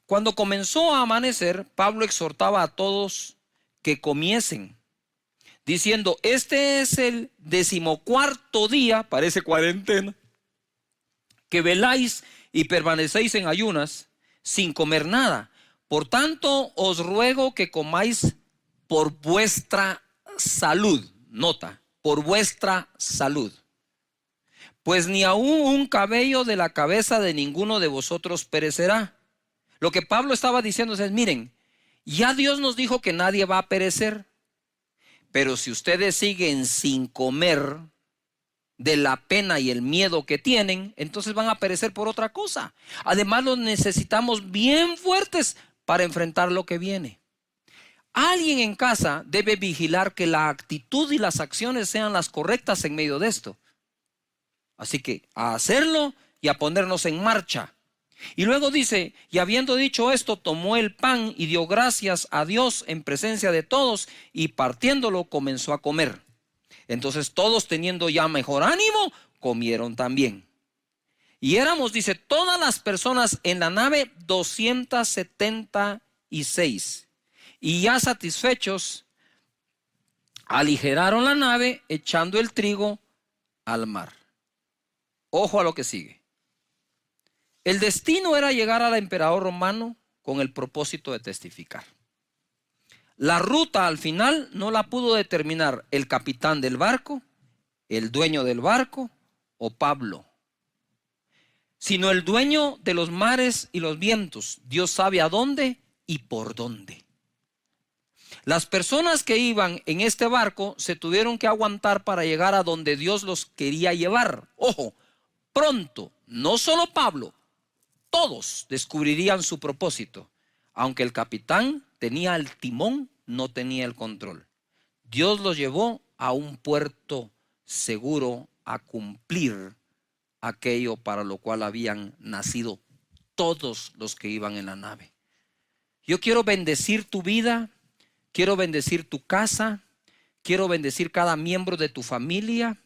cuando comenzó a amanecer, Pablo exhortaba a todos que comiesen, diciendo, este es el 14º día, parece cuarentena, que veláis y permanecéis en ayunas sin comer nada. Por tanto, os ruego que comáis por vuestra salud. Nota, por vuestra salud. Pues ni aún un cabello de la cabeza de ninguno de vosotros perecerá. Lo que Pablo estaba diciendo es, miren, ya Dios nos dijo que nadie va a perecer. Pero si ustedes siguen sin comer de la pena y el miedo que tienen, entonces van a perecer por otra cosa. Además, los necesitamos bien fuertes para enfrentar lo que viene. Alguien en casa debe vigilar que la actitud y las acciones sean las correctas en medio de esto. Así que a hacerlo y a ponernos en marcha. Y luego dice, y habiendo dicho esto, tomó el pan y dio gracias a Dios en presencia de todos y partiéndolo comenzó a comer. Entonces todos, teniendo ya mejor ánimo, comieron también. Y éramos, dice, todas las personas en la nave 276. Y ya satisfechos, aligeraron la nave echando el trigo al mar. Ojo a lo que sigue. El destino era llegar al emperador romano con el propósito de testificar. La ruta al final no la pudo determinar el capitán del barco, el dueño del barco o Pablo, sino el dueño de los mares y los vientos. Dios sabe a dónde y por dónde. Las personas que iban en este barco se tuvieron que aguantar para llegar a donde Dios los quería llevar. Ojo, pronto, no solo Pablo, todos descubrirían su propósito. Aunque el capitán tenía el timón, no tenía el control. Dios los llevó a un puerto seguro a cumplir aquello para lo cual habían nacido todos los que iban en la nave. Yo quiero bendecir tu vida, quiero bendecir tu casa, quiero bendecir cada miembro de tu familia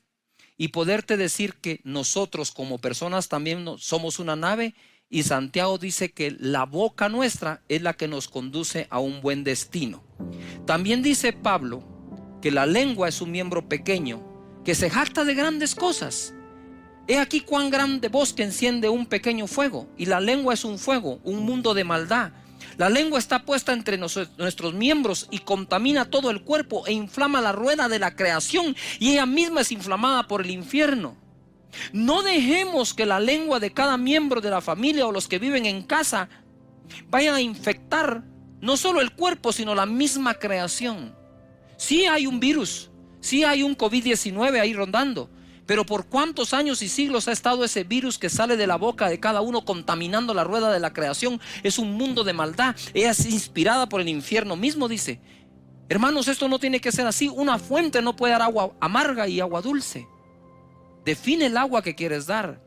y poderte decir que nosotros como personas también somos una nave. Y Santiago dice que la boca nuestra es la que nos conduce a un buen destino. También dice Pablo que la lengua es un miembro pequeño que se jacta de grandes cosas. He aquí cuán grande bosque enciende un pequeño fuego. Y la lengua es un fuego, un mundo de maldad. La lengua está puesta entre nuestros miembros y contamina todo el cuerpo e inflama la rueda de la creación. Y ella misma es inflamada por el infierno. No dejemos que la lengua de cada miembro de la familia o los que viven en casa vayan a infectar no solo el cuerpo, sino la misma creación. Sí hay un virus, sí hay un COVID-19 ahí rondando, pero ¿por cuántos años y siglos ha estado ese virus que sale de la boca de cada uno contaminando la rueda de la creación? Es un mundo de maldad, es inspirada por el infierno mismo, dice. Hermanos, esto no tiene que ser así. Una fuente no puede dar agua amarga y agua dulce. Define el agua que quieres dar,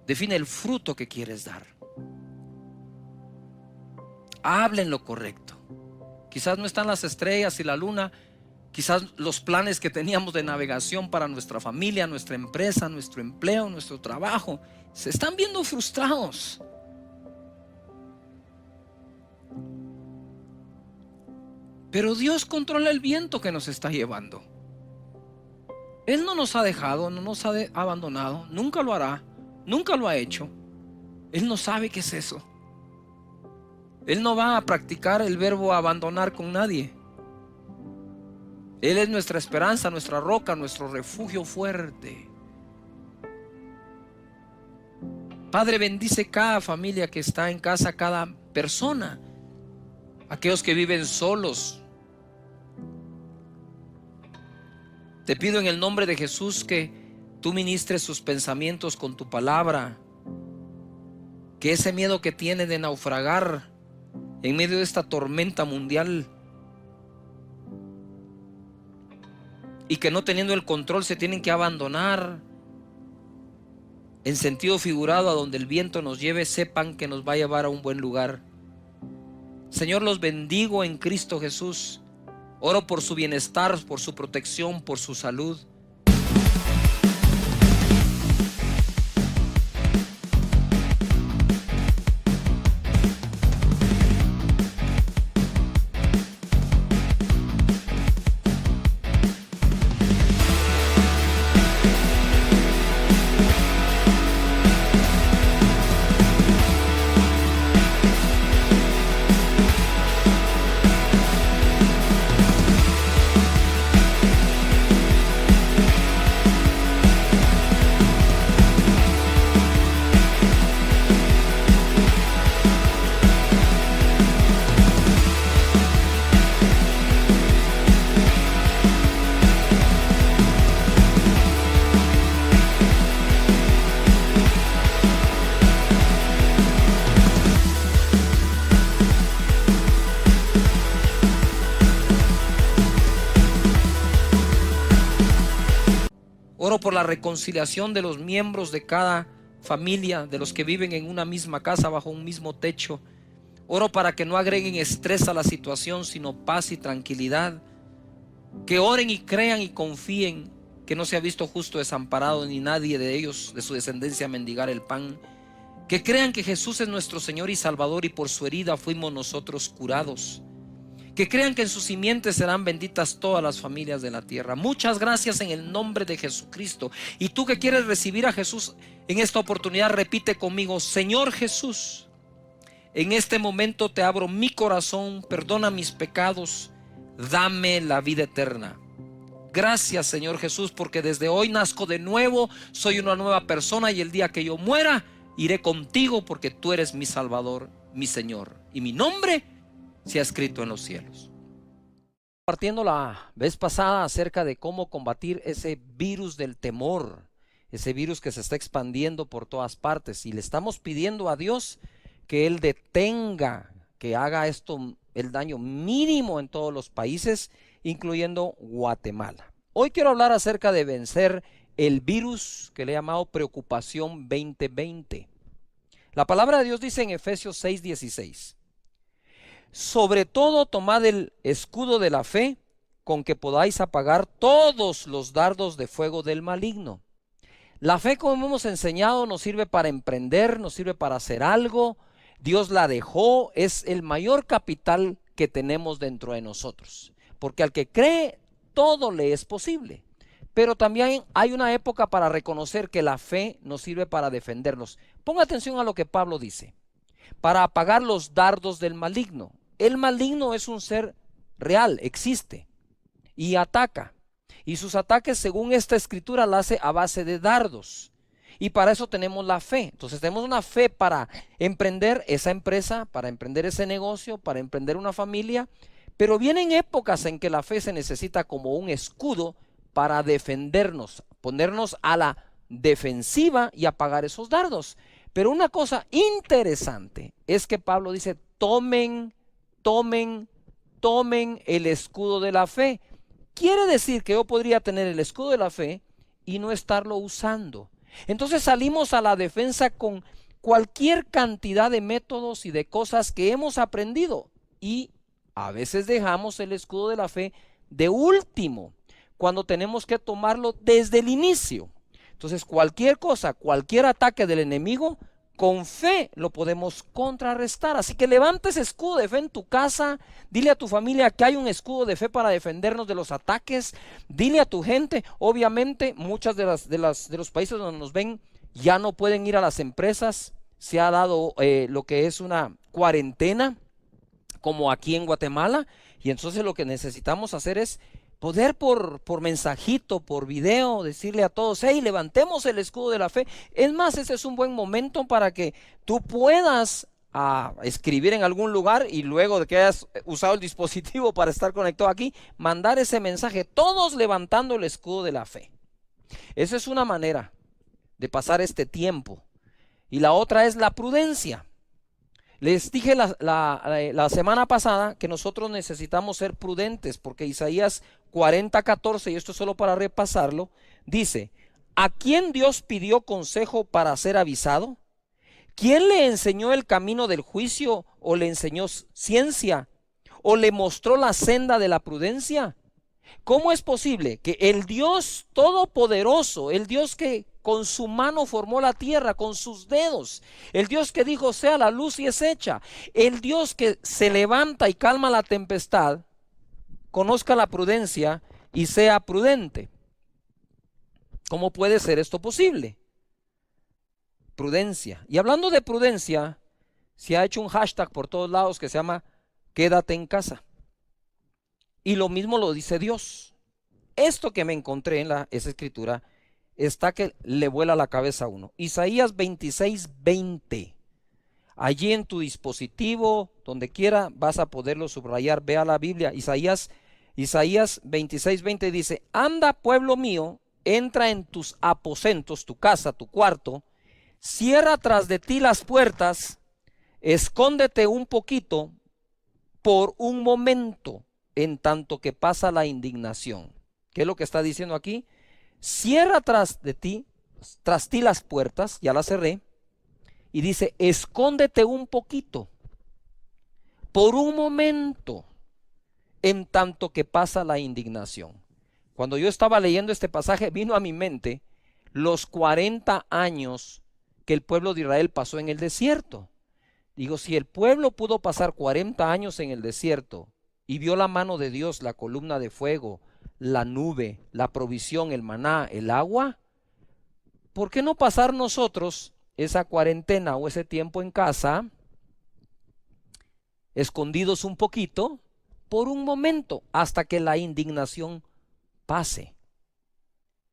define el fruto que quieres dar. Hablen lo correcto. Quizás no están las estrellas y la luna, quizás los planes que teníamos de navegación para nuestra familia, nuestra empresa, nuestro empleo, nuestro trabajo, se están viendo frustrados. Pero Dios controla el viento que nos está llevando. Él no nos ha dejado, no nos ha abandonado, nunca lo hará, nunca lo ha hecho. Él no sabe qué es eso. Él no va a practicar el verbo abandonar con nadie. Él es nuestra esperanza, nuestra roca, nuestro refugio fuerte. Padre, bendice cada familia que está en casa, cada persona, aquellos que viven solos. Te pido en el nombre de Jesús que tú ministres sus pensamientos con tu palabra, que ese miedo que tiene de naufragar en medio de esta tormenta mundial y que no teniendo el control se tienen que abandonar en sentido figurado a donde el viento nos lleve, sepan que nos va a llevar a un buen lugar. Señor, los bendigo en Cristo Jesús. Oro por su bienestar, por su protección, por su salud. Oro por la reconciliación de los miembros de cada familia, de los que viven en una misma casa, bajo un mismo techo. Oro para que no agreguen estrés a la situación, sino paz y tranquilidad. Que oren y crean y confíen que no se ha visto justo desamparado, ni nadie de ellos, de su descendencia, mendigar el pan. Que crean que Jesús es nuestro Señor y Salvador, y por su herida fuimos nosotros curados. Que crean que en sus simientes serán benditas todas las familias de la tierra. Muchas gracias en el nombre de Jesucristo. Y tú que quieres recibir a Jesús en esta oportunidad, repite conmigo: Señor Jesús, en este momento te abro mi corazón, perdona mis pecados, dame la vida eterna. Gracias, Señor Jesús, porque desde hoy nazco de nuevo, soy una nueva persona, y el día que yo muera iré contigo, porque tú eres mi Salvador, mi Señor, y mi nombre se ha escrito en los cielos. Partiendo la vez pasada acerca de cómo combatir ese virus del temor, ese virus que se está expandiendo por todas partes, y le estamos pidiendo a Dios que Él detenga, que haga esto, el daño mínimo en todos los países, incluyendo Guatemala. Hoy quiero hablar acerca de vencer el virus que le he llamado preocupación 2020. La palabra de Dios dice en Efesios 6:16: sobre todo tomad el escudo de la fe, con que podáis apagar todos los dardos de fuego del maligno. La fe, como hemos enseñado, nos sirve para emprender, nos sirve para hacer algo. Dios la dejó, es el mayor capital que tenemos dentro de nosotros, porque al que cree todo le es posible. Pero también hay una época para reconocer que la fe nos sirve para defendernos. Ponga atención a lo que Pablo dice: para apagar los dardos del maligno. El maligno es un ser real, existe y ataca. Y sus ataques, según esta escritura, la hace a base de dardos. Y para eso tenemos la fe. Entonces tenemos una fe para emprender esa empresa, para emprender ese negocio, para emprender una familia. Pero vienen épocas en que la fe se necesita como un escudo para defendernos, ponernos a la defensiva y apagar esos dardos. Pero una cosa interesante es que Pablo dice, tomen el escudo de la fe. Quiere decir que yo podría tener el escudo de la fe y no estarlo usando. Entonces salimos a la defensa con cualquier cantidad de métodos y de cosas que hemos aprendido, y a veces dejamos el escudo de la fe de último, cuando tenemos que tomarlo desde el inicio. Entonces cualquier cosa, cualquier ataque del enemigo, con fe lo podemos contrarrestar. Así que levanta ese escudo de fe en tu casa. Dile a tu familia que hay un escudo de fe para defendernos de los ataques. Dile a tu gente. Obviamente muchas de los países donde nos ven ya no pueden ir a las empresas. Se ha dado lo que es una cuarentena, como aquí en Guatemala. Y entonces lo que necesitamos hacer es poder por mensajito, por video, decirle a todos, hey, levantemos el escudo de la fe. Es más, ese es un buen momento para que tú puedas escribir en algún lugar, y luego de que hayas usado el dispositivo para estar conectado aquí, mandar ese mensaje, todos levantando el escudo de la fe. Esa es una manera de pasar este tiempo. Y la otra es la prudencia. Les dije la semana pasada que nosotros necesitamos ser prudentes, porque Isaías 40:14, y esto es solo para repasarlo, dice, ¿a quién Dios pidió consejo para ser avisado? ¿Quién le enseñó el camino del juicio, o le enseñó ciencia, o le mostró la senda de la prudencia? ¿Cómo es posible que el Dios todopoderoso, el Dios que con su mano formó la tierra, con sus dedos, el Dios que dijo sea la luz y es hecha, el Dios que se levanta y calma la tempestad, conozca la prudencia y sea prudente? ¿Cómo puede ser esto posible? Prudencia. Y hablando de prudencia, se ha hecho un hashtag por todos lados que se llama quédate en casa. Y lo mismo lo dice Dios. Esto que me encontré en esa escritura está que le vuela la cabeza a uno. Isaías 26:20. Allí en tu dispositivo, donde quiera, vas a poderlo subrayar. Vea la Biblia. Isaías 26:20 dice, anda, pueblo mío, entra en tus aposentos, tu casa, tu cuarto, cierra tras de ti las puertas, escóndete un poquito por un momento, en tanto que pasa la indignación. ¿Qué es lo que está diciendo aquí? Cierra tras ti las puertas, ya las cerré, y dice, escóndete un poquito, por un momento, en tanto que pasa la indignación. Cuando yo estaba leyendo este pasaje, vino a mi mente los 40 años que el pueblo de Israel pasó en el desierto. Digo, si el pueblo pudo pasar 40 años en el desierto y vio la mano de Dios, la columna de fuego, la nube, la provisión, el maná, el agua, ¿por qué no pasar nosotros esa cuarentena o ese tiempo en casa, escondidos un poquito, por un momento, hasta que la indignación pase?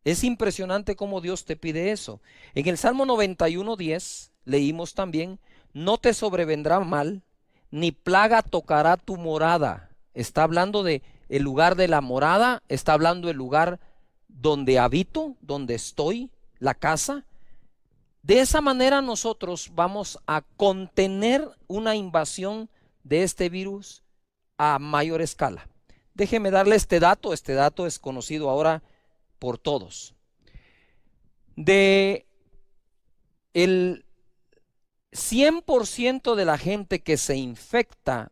Es impresionante cómo Dios te pide eso. En el Salmo 91:10 leímos también, no te sobrevendrá mal, ni plaga tocará tu morada. Está hablando de el lugar de la morada, está hablando del lugar donde habito, donde estoy, la casa. De esa manera nosotros vamos a contener una invasión de este virus a mayor escala. Déjeme darle este dato es conocido ahora por todos. De el 100% de la gente que se infecta,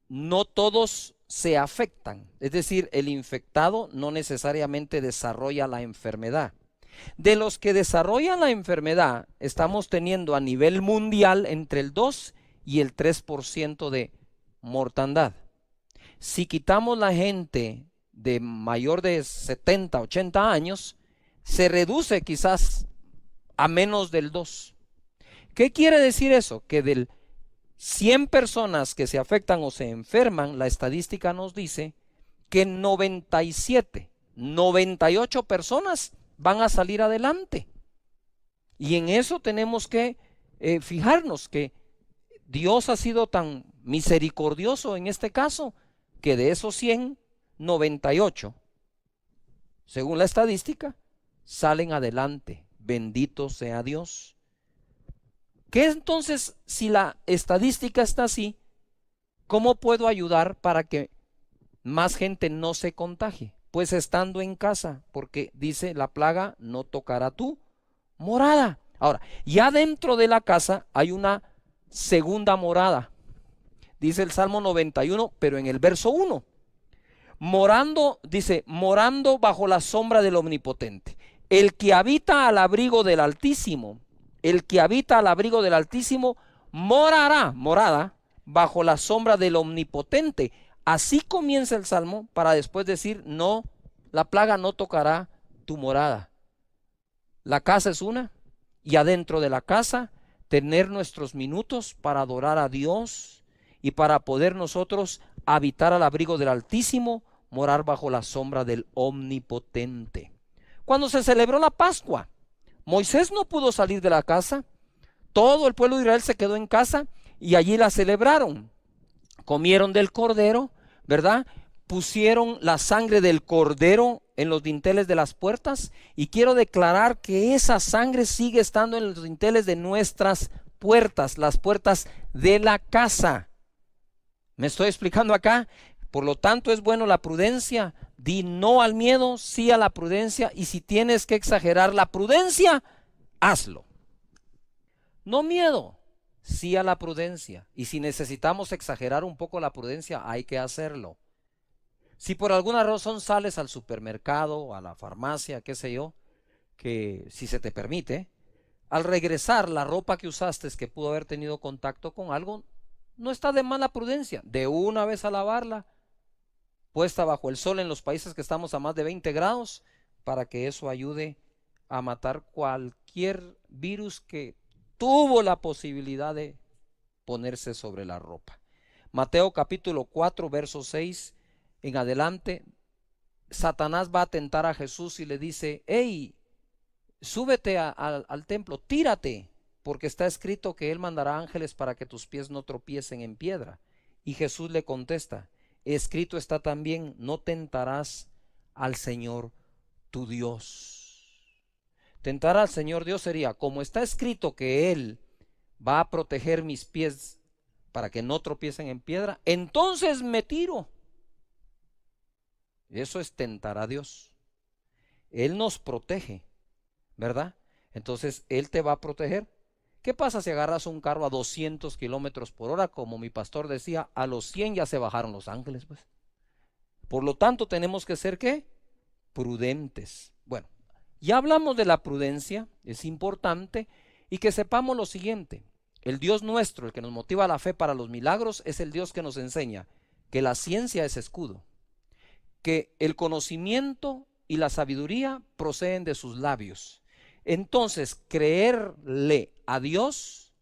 no todos se afectan. Es decir, el infectado no necesariamente desarrolla la enfermedad. De los que desarrollan la enfermedad, estamos teniendo a nivel mundial entre el 2 y el 3% de mortandad. Si quitamos la gente de mayor de 70, 80 años, se reduce quizás a menos del 2. ¿Qué quiere decir eso? Que del 100 personas que se afectan o se enferman, la estadística nos dice que 97, 98 personas van a salir adelante. Y en eso tenemos que fijarnos que Dios ha sido tan misericordioso en este caso, que de esos 100, 98, según la estadística, salen adelante. Bendito sea Dios. ¿Qué entonces, si la estadística está así, cómo puedo ayudar para que más gente no se contagie? Pues estando en casa, porque dice la plaga no tocará tu morada. Ahora, ya dentro de la casa hay una segunda morada. Dice el Salmo 91, pero en el verso 1. Morando, dice, morando bajo la sombra del Omnipotente. El que habita al abrigo del Altísimo, el que habita al abrigo del Altísimo, morada, bajo la sombra del Omnipotente. Así comienza el Salmo para después decir, no, la plaga no tocará tu morada. La casa es una, y adentro de la casa tener nuestros minutos para adorar a Dios y para poder nosotros habitar al abrigo del Altísimo, morar bajo la sombra del Omnipotente. Cuando se celebró la Pascua, Moisés no pudo salir de la casa, todo el pueblo de Israel se quedó en casa y allí la celebraron. Comieron del cordero, ¿verdad? Pusieron la sangre del cordero en los dinteles de las puertas, y quiero declarar que esa sangre sigue estando en los dinteles de nuestras puertas, las puertas de la casa. ¿Me estoy explicando acá? Por lo tanto, es bueno la prudencia. Di no al miedo, sí a la prudencia, y si tienes que exagerar la prudencia, hazlo. No miedo, sí a la prudencia, y si necesitamos exagerar un poco la prudencia, hay que hacerlo. Si por alguna razón sales al supermercado, a la farmacia, qué sé yo, que si se te permite, al regresar la ropa que usaste que pudo haber tenido contacto con algo, no está de mala prudencia, de una vez a lavarla, puesta bajo el sol en los países que estamos a más de 20 grados, para que eso ayude a matar cualquier virus que tuvo la posibilidad de ponerse sobre la ropa. Mateo capítulo 4, verso 6 en adelante, Satanás va a tentar a Jesús y le dice, hey, súbete al templo, tírate, porque está escrito que él mandará ángeles para que tus pies no tropiecen en piedra. Y Jesús le contesta, escrito está también, no tentarás al Señor tu Dios. Tentar al Señor Dios sería, como está escrito que Él va a proteger mis pies para que no tropiecen en piedra, entonces me tiro. Eso es tentar a Dios. Él nos protege, ¿verdad? Entonces Él te va a proteger. ¿Qué pasa si agarras un carro a 200 kilómetros por hora? Como mi pastor decía, a los 100 ya se bajaron los ángeles, pues. Por lo tanto, tenemos que ser, ¿qué? Prudentes. Bueno, ya hablamos de la prudencia, es importante, y que sepamos lo siguiente. El Dios nuestro, el que nos motiva a la fe para los milagros, es el Dios que nos enseña que la ciencia es escudo, que el conocimiento y la sabiduría proceden de sus labios. Entonces, creerle a Dios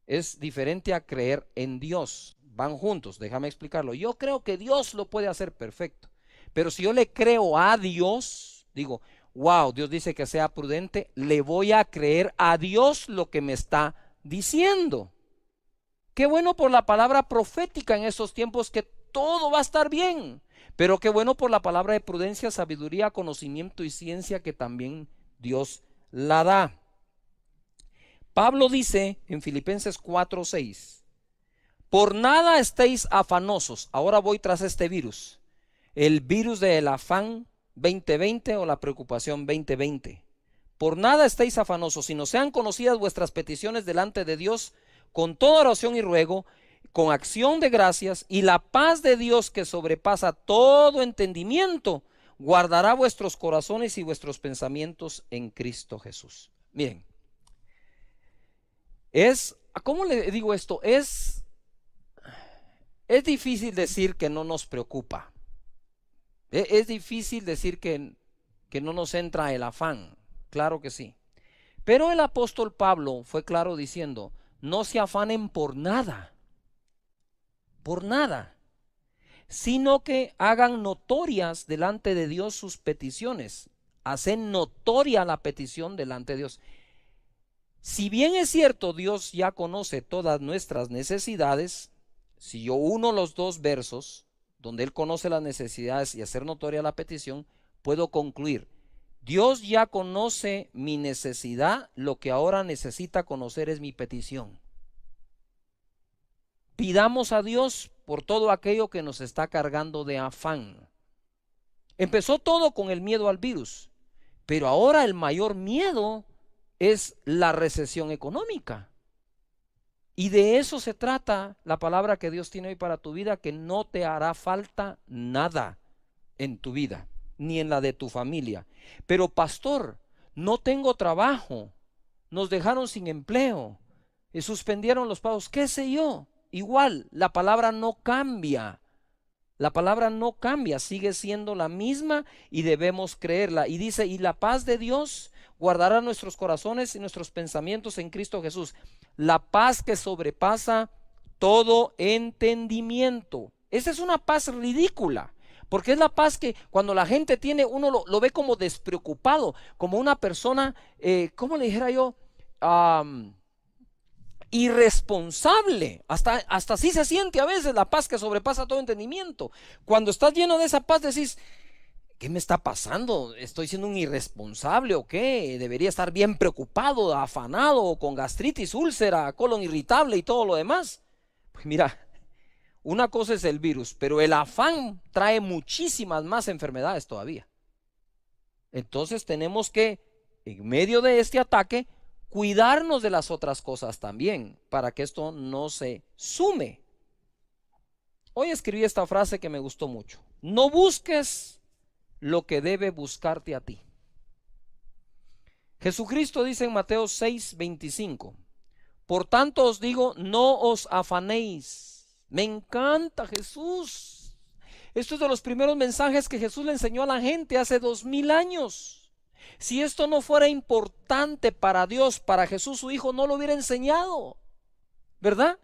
es diferente a creer en Dios. Van juntos, déjame explicarlo. Yo creo que Dios lo puede hacer perfecto, pero si yo le creo a Dios, digo, wow, Dios dice que sea prudente, le voy a creer a Dios lo que me está diciendo. Qué bueno por la palabra profética en estos tiempos, que todo va a estar bien. Pero qué bueno por la palabra de prudencia, sabiduría, conocimiento y ciencia que también Dios la da. Pablo dice en Filipenses 4:6, por nada estéis afanosos. Ahora voy tras este virus, el virus del afán 2020 o la preocupación 2020. Por nada estéis afanosos, sino sean conocidas vuestras peticiones delante de Dios con toda oración y ruego, con acción de gracias, y la paz de Dios, que sobrepasa todo entendimiento, guardará vuestros corazones y vuestros pensamientos en Cristo Jesús. Miren, ¿cómo le digo esto? Es difícil decir que no nos preocupa. Es difícil decir que no nos entra el afán. Claro que sí. Pero el apóstol Pablo fue claro diciendo, no se afanen por nada, sino que hagan notorias delante de Dios sus peticiones. Hacen notoria la petición delante de Dios. Si bien es cierto, Dios ya conoce todas nuestras necesidades, si yo uno los dos versos, donde Él conoce las necesidades y hacer notoria la petición, puedo concluir, Dios ya conoce mi necesidad, lo que ahora necesita conocer es mi petición. Pidamos a Dios por todo aquello que nos está cargando de afán. Empezó todo con el miedo al virus, pero ahora el mayor miedo es la recesión económica. Y de eso se trata la palabra que Dios tiene hoy para tu vida, que no te hará falta nada en tu vida, ni en la de tu familia. Pero pastor, no tengo trabajo, nos dejaron sin empleo, suspendieron los pagos, qué sé yo. Igual, la palabra no cambia. La palabra no cambia, sigue siendo la misma y debemos creerla. Y dice, y la paz de Dios guardará nuestros corazones y nuestros pensamientos en Cristo Jesús. La paz que sobrepasa todo entendimiento. Esa es una paz ridícula, porque es la paz que cuando la gente tiene, uno lo ve como despreocupado, como una persona, ¿cómo le dijera yo? Irresponsable, hasta así se siente a veces la paz que sobrepasa todo entendimiento. Cuando estás lleno de esa paz decís, ¿qué me está pasando? ¿Estoy siendo un irresponsable o qué? Debería estar bien preocupado, afanado, con gastritis, úlcera, colon irritable y todo lo demás. Pues mira, una cosa es el virus, pero el afán trae muchísimas más enfermedades todavía. Entonces tenemos que, en medio de este ataque, cuidarnos de las otras cosas también, para que esto no se sume. Hoy escribí esta frase que me gustó mucho. No busques lo que debe buscarte a ti. Jesucristo dice en Mateo 6:25, por tanto os digo, no os afanéis. Me encanta Jesús. Esto es de los primeros mensajes que Jesús le enseñó a la gente hace 2000 años. Si esto no fuera importante para Dios, para Jesús su Hijo, no lo hubiera enseñado, ¿verdad?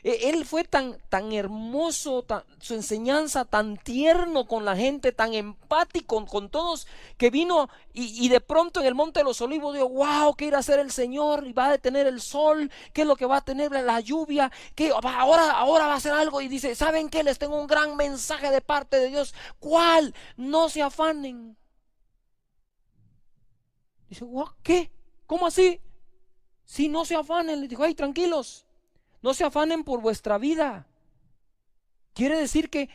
Él fue tan hermoso, su enseñanza tan tierno con la gente, tan empático con todos, que vino y de pronto en el Monte de los Olivos dijo, wow, ¿qué irá a hacer el Señor? Y va a detener el sol, ¿qué es lo que va a tener la lluvia? ¿Qué? Ahora va a hacer algo y dice, ¿saben qué? Les tengo un gran mensaje de parte de Dios. ¿Cuál? No se afanen. Dice, ¿qué? ¿Cómo así? Si no se afanen, le dijo, hey, tranquilos, no se afanen por vuestra vida. Quiere decir que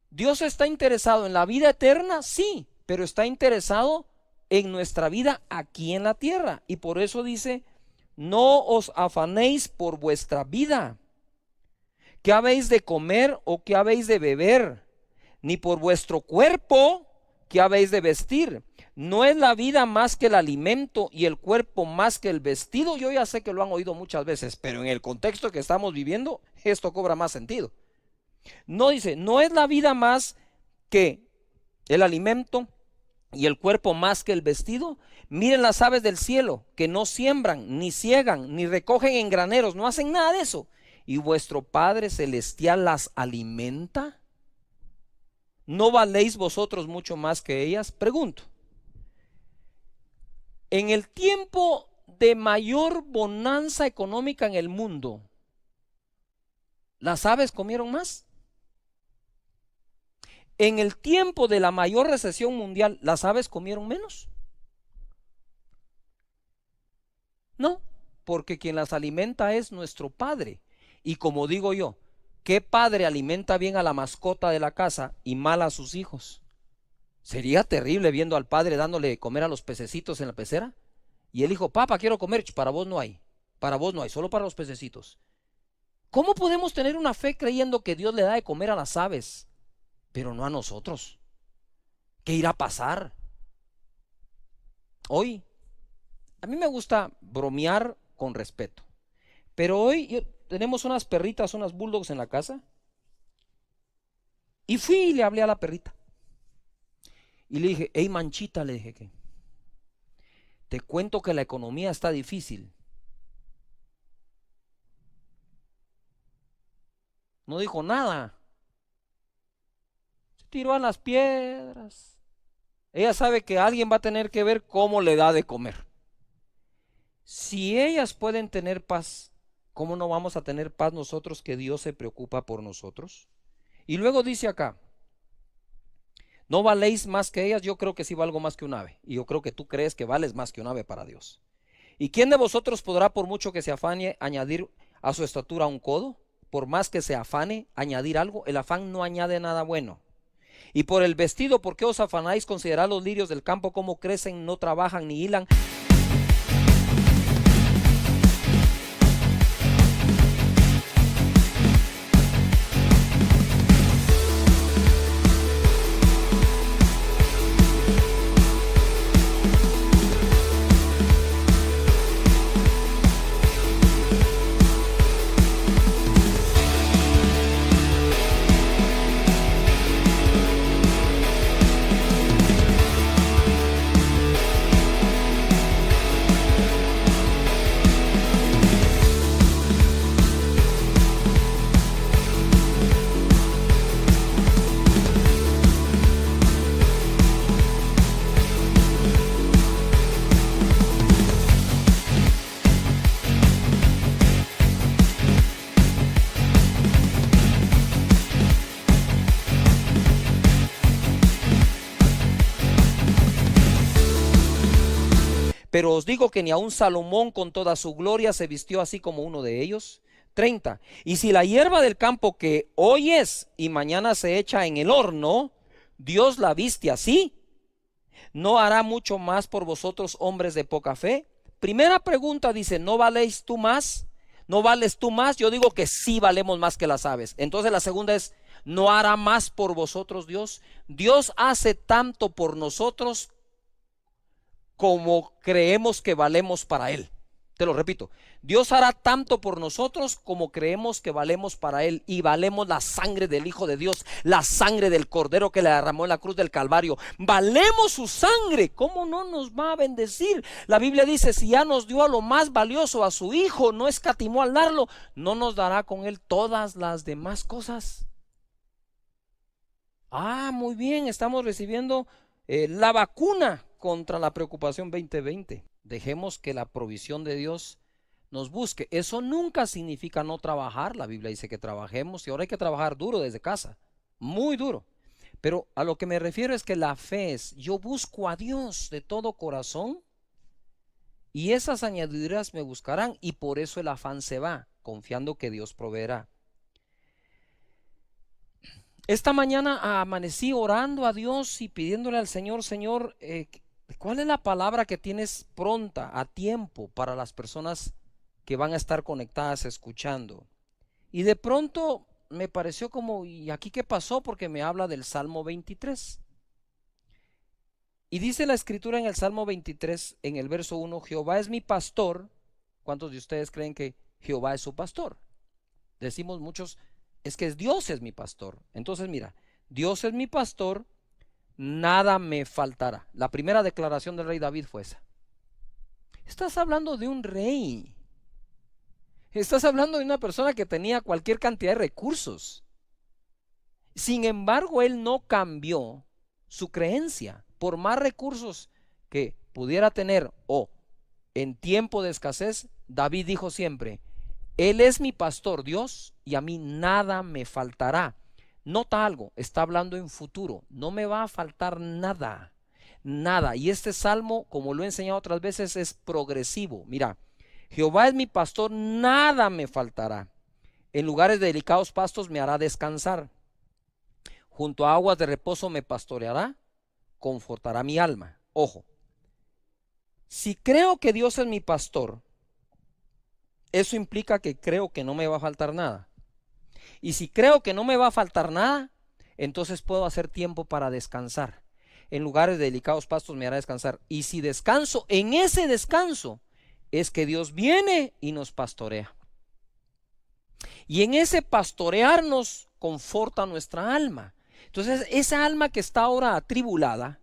Dios está interesado en la vida eterna, sí, pero está interesado en nuestra vida aquí en la tierra. Y por eso dice, no os afanéis por vuestra vida. ¿Qué habéis de comer o qué habéis de beber? Ni por vuestro cuerpo, ¿qué habéis de vestir? ¿No es la vida más que el alimento y el cuerpo más que el vestido? Yo ya sé que lo han oído muchas veces, pero en el contexto que estamos viviendo, esto cobra más sentido. No dice, ¿no es la vida más que el alimento y el cuerpo más que el vestido? Miren las aves del cielo, que no siembran, ni ciegan, ni recogen en graneros, no hacen nada de eso. ¿Y vuestro Padre Celestial las alimenta? ¿No valéis vosotros mucho más que ellas? Pregunto. En el tiempo de mayor bonanza económica en el mundo, ¿las aves comieron más? En el tiempo de la mayor recesión mundial, ¿las aves comieron menos? No, porque quien las alimenta es nuestro Padre. Y como digo yo, ¿qué padre alimenta bien a la mascota de la casa y mal a sus hijos? Sería terrible viendo al padre dándole de comer a los pececitos en la pecera. Y el hijo, papá, quiero comer. Para vos no hay. Para vos no hay, solo para los pececitos. ¿Cómo podemos tener una fe creyendo que Dios le da de comer a las aves, pero no a nosotros? ¿Qué irá a pasar? Hoy, a mí me gusta bromear con respeto. Pero hoy tenemos unas perritas, unas bulldogs en la casa. Y fui y le hablé a la perrita. Y le dije, hey Manchita, le dije que te cuento que la economía está difícil. No dijo nada. Se tiró a las piedras. Ella sabe que alguien va a tener que ver cómo le da de comer. Si ellas pueden tener paz, ¿cómo no vamos a tener paz nosotros que Dios se preocupa por nosotros? Y luego dice acá, ¿no valéis más que ellas? Yo creo que sí valgo más que un ave. Y yo creo que tú crees que vales más que un ave para Dios. ¿Y quién de vosotros podrá, por mucho que se afane, añadir a su estatura un codo? Por más que se afane, añadir algo. El afán no añade nada bueno. Y por el vestido, ¿por qué os afanáis? Considerad los lirios del campo, cómo crecen, no trabajan ni hilan. Pero os digo que ni aun Salomón con toda su gloria se vistió así como uno de ellos. 30. Y si la hierba del campo que hoy es y mañana se echa en el horno, Dios la viste así, ¿no hará mucho más por vosotros, hombres de poca fe? Primera pregunta dice, ¿no valéis tú más? ¿No vales tú más? Yo digo que sí valemos más que las aves. Entonces la segunda es, ¿no hará más por vosotros Dios? Dios hace tanto por nosotros como creemos que valemos para Él. Te lo repito, Dios hará tanto por nosotros como creemos que valemos para Él, y valemos la sangre del Hijo de Dios, la sangre del Cordero que le derramó en la cruz del Calvario. Valemos su sangre. ¿Cómo no nos va a bendecir? La Biblia dice, si ya nos dio a lo más valioso, a su Hijo, no escatimó al darlo, ¿no nos dará con Él todas las demás cosas? Muy bien, estamos recibiendo la vacuna contra la preocupación 2020. Dejemos que la provisión de Dios nos busque. Eso nunca significa no trabajar. La Biblia dice que trabajemos, y ahora hay que trabajar duro desde casa, muy duro. Pero a lo que me refiero es que la fe es, yo busco a Dios de todo corazón y esas añadiduras me buscarán, y por eso el afán se va, confiando que Dios proveerá. Esta mañana amanecí orando a Dios y pidiéndole al Señor, Señor, ¿cuál es la palabra que tienes pronta, a tiempo, para las personas que van a estar conectadas escuchando? Y de pronto me pareció como, ¿y aquí qué pasó? Porque me habla del Salmo 23. Y dice la escritura en el Salmo 23, en el verso 1, Jehová es mi pastor. ¿Cuántos de ustedes creen que Jehová es su pastor? Decimos muchos, es que Dios es mi pastor. Entonces mira, Dios es mi pastor, nada me faltará. La primera declaración del rey David fue esa. Estás hablando de un rey. Estás hablando de una persona que tenía cualquier cantidad de recursos. Sin embargo, él no cambió su creencia. Por más recursos que pudiera tener o en tiempo de escasez, David dijo siempre, Él es mi pastor, Dios, y a mí nada me faltará. Nota algo, está hablando en futuro, no me va a faltar nada, nada. Y este salmo, como lo he enseñado otras veces, es progresivo. Mira, Jehová es mi pastor, nada me faltará. En lugares de delicados pastos me hará descansar. Junto a aguas de reposo me pastoreará, confortará mi alma. Ojo, si creo que Dios es mi pastor, eso implica que creo que no me va a faltar nada. Y si creo que no me va a faltar nada, entonces puedo hacer tiempo para descansar. En lugares de delicados pastos me hará descansar. Y si descanso, en ese descanso es que Dios viene y nos pastorea. Y en ese pastorear nos conforta nuestra alma. Entonces esa alma que está ahora atribulada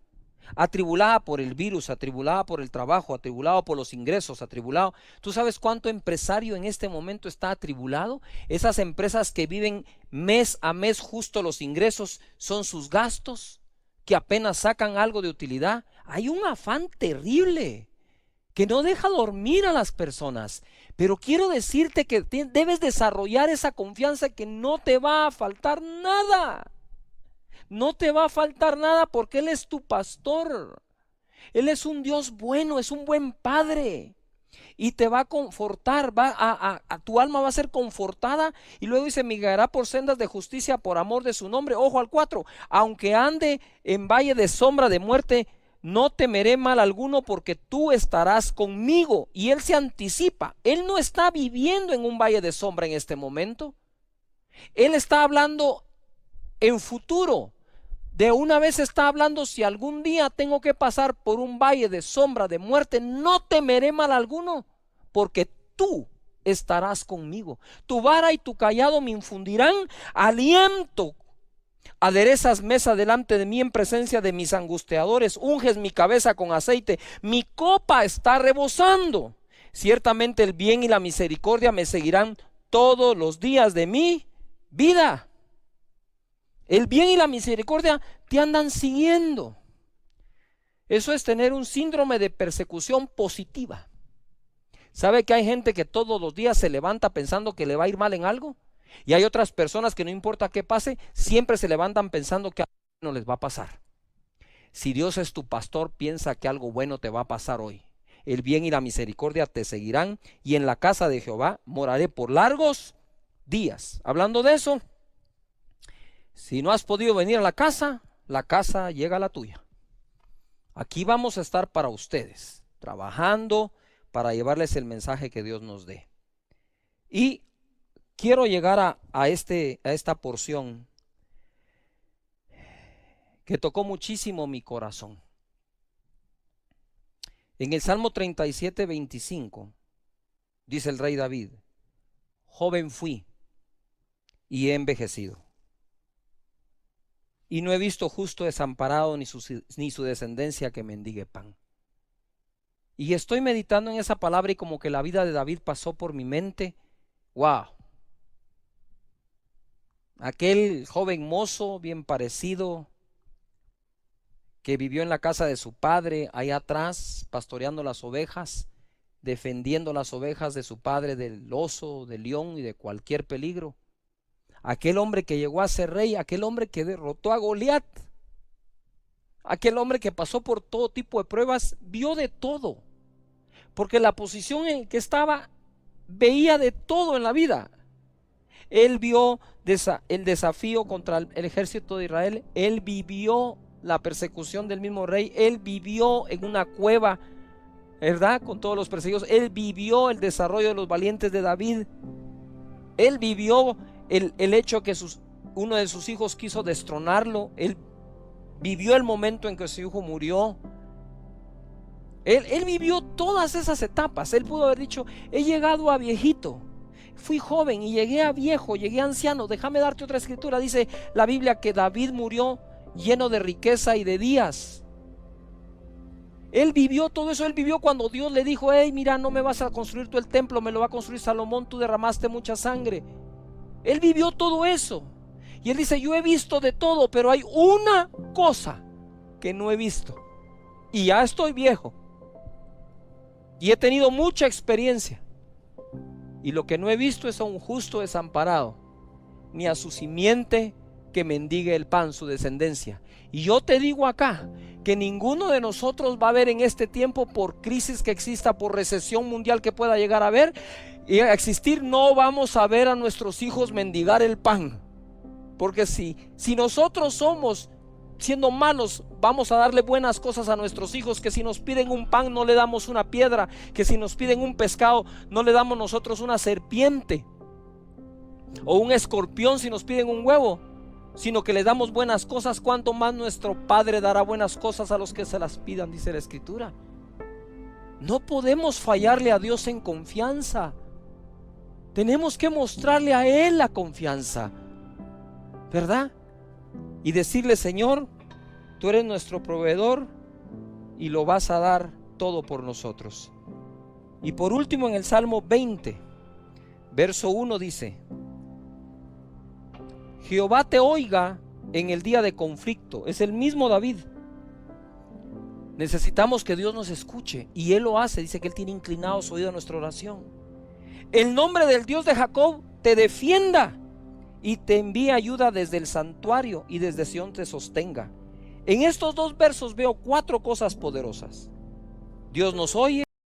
por el virus, atribulada por el trabajo, atribulado por los ingresos, atribulado. ¿Tú sabes cuánto empresario en este momento está atribulado? Esas empresas que viven mes a mes, justo los ingresos son sus gastos, que apenas sacan algo de utilidad. Hay un afán terrible. que no deja dormir a las personas. Pero quiero decirte que debes desarrollar esa confianza que no te va a faltar nada. No te va a faltar nada porque Él es tu pastor. Él es un Dios bueno, es un buen Padre. Y te va a confortar, tu alma va a ser confortada. Y luego dice, me guiará por sendas de justicia por amor de su nombre. Ojo al 4, aunque ande en valle de sombra de muerte, no temeré mal alguno porque tú estarás conmigo. Y Él se anticipa. Él no está viviendo en un valle de sombra en este momento. Él está hablando en futuro. De una vez está hablando, si algún día tengo que pasar por un valle de sombra de muerte, no temeré mal alguno, porque tú estarás conmigo. Tu vara y tu cayado me infundirán aliento. Aderezas mesa delante de mí en presencia de mis angustiadores, unges mi cabeza con aceite, mi copa está rebosando. Ciertamente el bien y la misericordia me seguirán todos los días de mi vida. El bien y la misericordia te andan siguiendo. Eso es tener un síndrome de persecución positiva. ¿Sabe que hay gente que todos los días se levanta pensando que le va a ir mal en algo? Y hay otras personas que no importa qué pase, siempre se levantan pensando que algo no les va a pasar. Si Dios es tu pastor, piensa que algo bueno te va a pasar hoy. El bien y la misericordia te seguirán y en la casa de Jehová moraré por largos días. Hablando de eso, si no has podido venir a la casa llega a la tuya. Aquí vamos a estar para ustedes, trabajando para llevarles el mensaje que Dios nos dé. Y quiero llegar a esta porción que tocó muchísimo mi corazón. En el Salmo 37, 25, dice el rey David, joven fui y he envejecido, y no he visto justo desamparado ni su descendencia que mendigue pan. Y estoy meditando en esa palabra y como que la vida de David pasó por mi mente. ¡Wow! Aquel joven mozo bien parecido que vivió en la casa de su padre, allá atrás, pastoreando las ovejas, defendiendo las ovejas de su padre del oso, del león y de cualquier peligro. Aquel hombre que llegó a ser rey, aquel hombre que derrotó a Goliat, aquel hombre que pasó por todo tipo de pruebas, vio de todo, porque la posición en que estaba, veía de todo en la vida. Él vio el desafío contra el ejército de Israel, él vivió la persecución del mismo rey, él vivió en una cueva, ¿verdad? Con todos los perseguidos, él vivió el desarrollo de los valientes de David, él vivió el hecho que uno de sus hijos quiso destronarlo, él vivió el momento en que su hijo murió, él vivió todas esas etapas. Él pudo haber dicho, he llegado a viejito, fui joven y llegué a viejo, llegué a anciano. Déjame darte otra escritura, dice la Biblia que David murió lleno de riqueza y de días. Él vivió todo eso, él vivió cuando Dios le dijo, hey, mira, no me vas a construir tú el templo, me lo va a construir Salomón, tú derramaste mucha sangre. Él vivió todo eso. Y él dice, yo he visto de todo, pero hay una cosa que no he visto. Y ya estoy viejo. Y he tenido mucha experiencia. Y lo que no he visto es a un justo desamparado, ni a su simiente que mendigue el pan, su descendencia. Y yo te digo acá, que ninguno de nosotros va a ver en este tiempo, por crisis que exista, por recesión mundial que pueda llegar a haber y a existir, no vamos a ver a nuestros hijos mendigar el pan. Porque si nosotros somos, siendo malos, vamos a darle buenas cosas a nuestros hijos, que si nos piden un pan no le damos una piedra, que si nos piden un pescado no le damos nosotros una serpiente o un escorpión si nos piden un huevo, sino que le damos buenas cosas, cuanto más nuestro Padre dará buenas cosas a los que se las pidan, dice la Escritura. No podemos fallarle a Dios en confianza. Tenemos que mostrarle a Él la confianza, ¿verdad? Y decirle, Señor, tú eres nuestro proveedor y lo vas a dar todo por nosotros. Y por último, en el Salmo 20, verso 1 dice, Jehová te oiga en el día de conflicto. Es el mismo David. Necesitamos que Dios nos escuche y Él lo hace. Dice que Él tiene inclinado su oído a nuestra oración. El nombre del Dios de Jacob te defienda y te envíe ayuda desde el santuario y desde Sión te sostenga. En estos dos versos veo 4 cosas poderosas. Dios nos oye.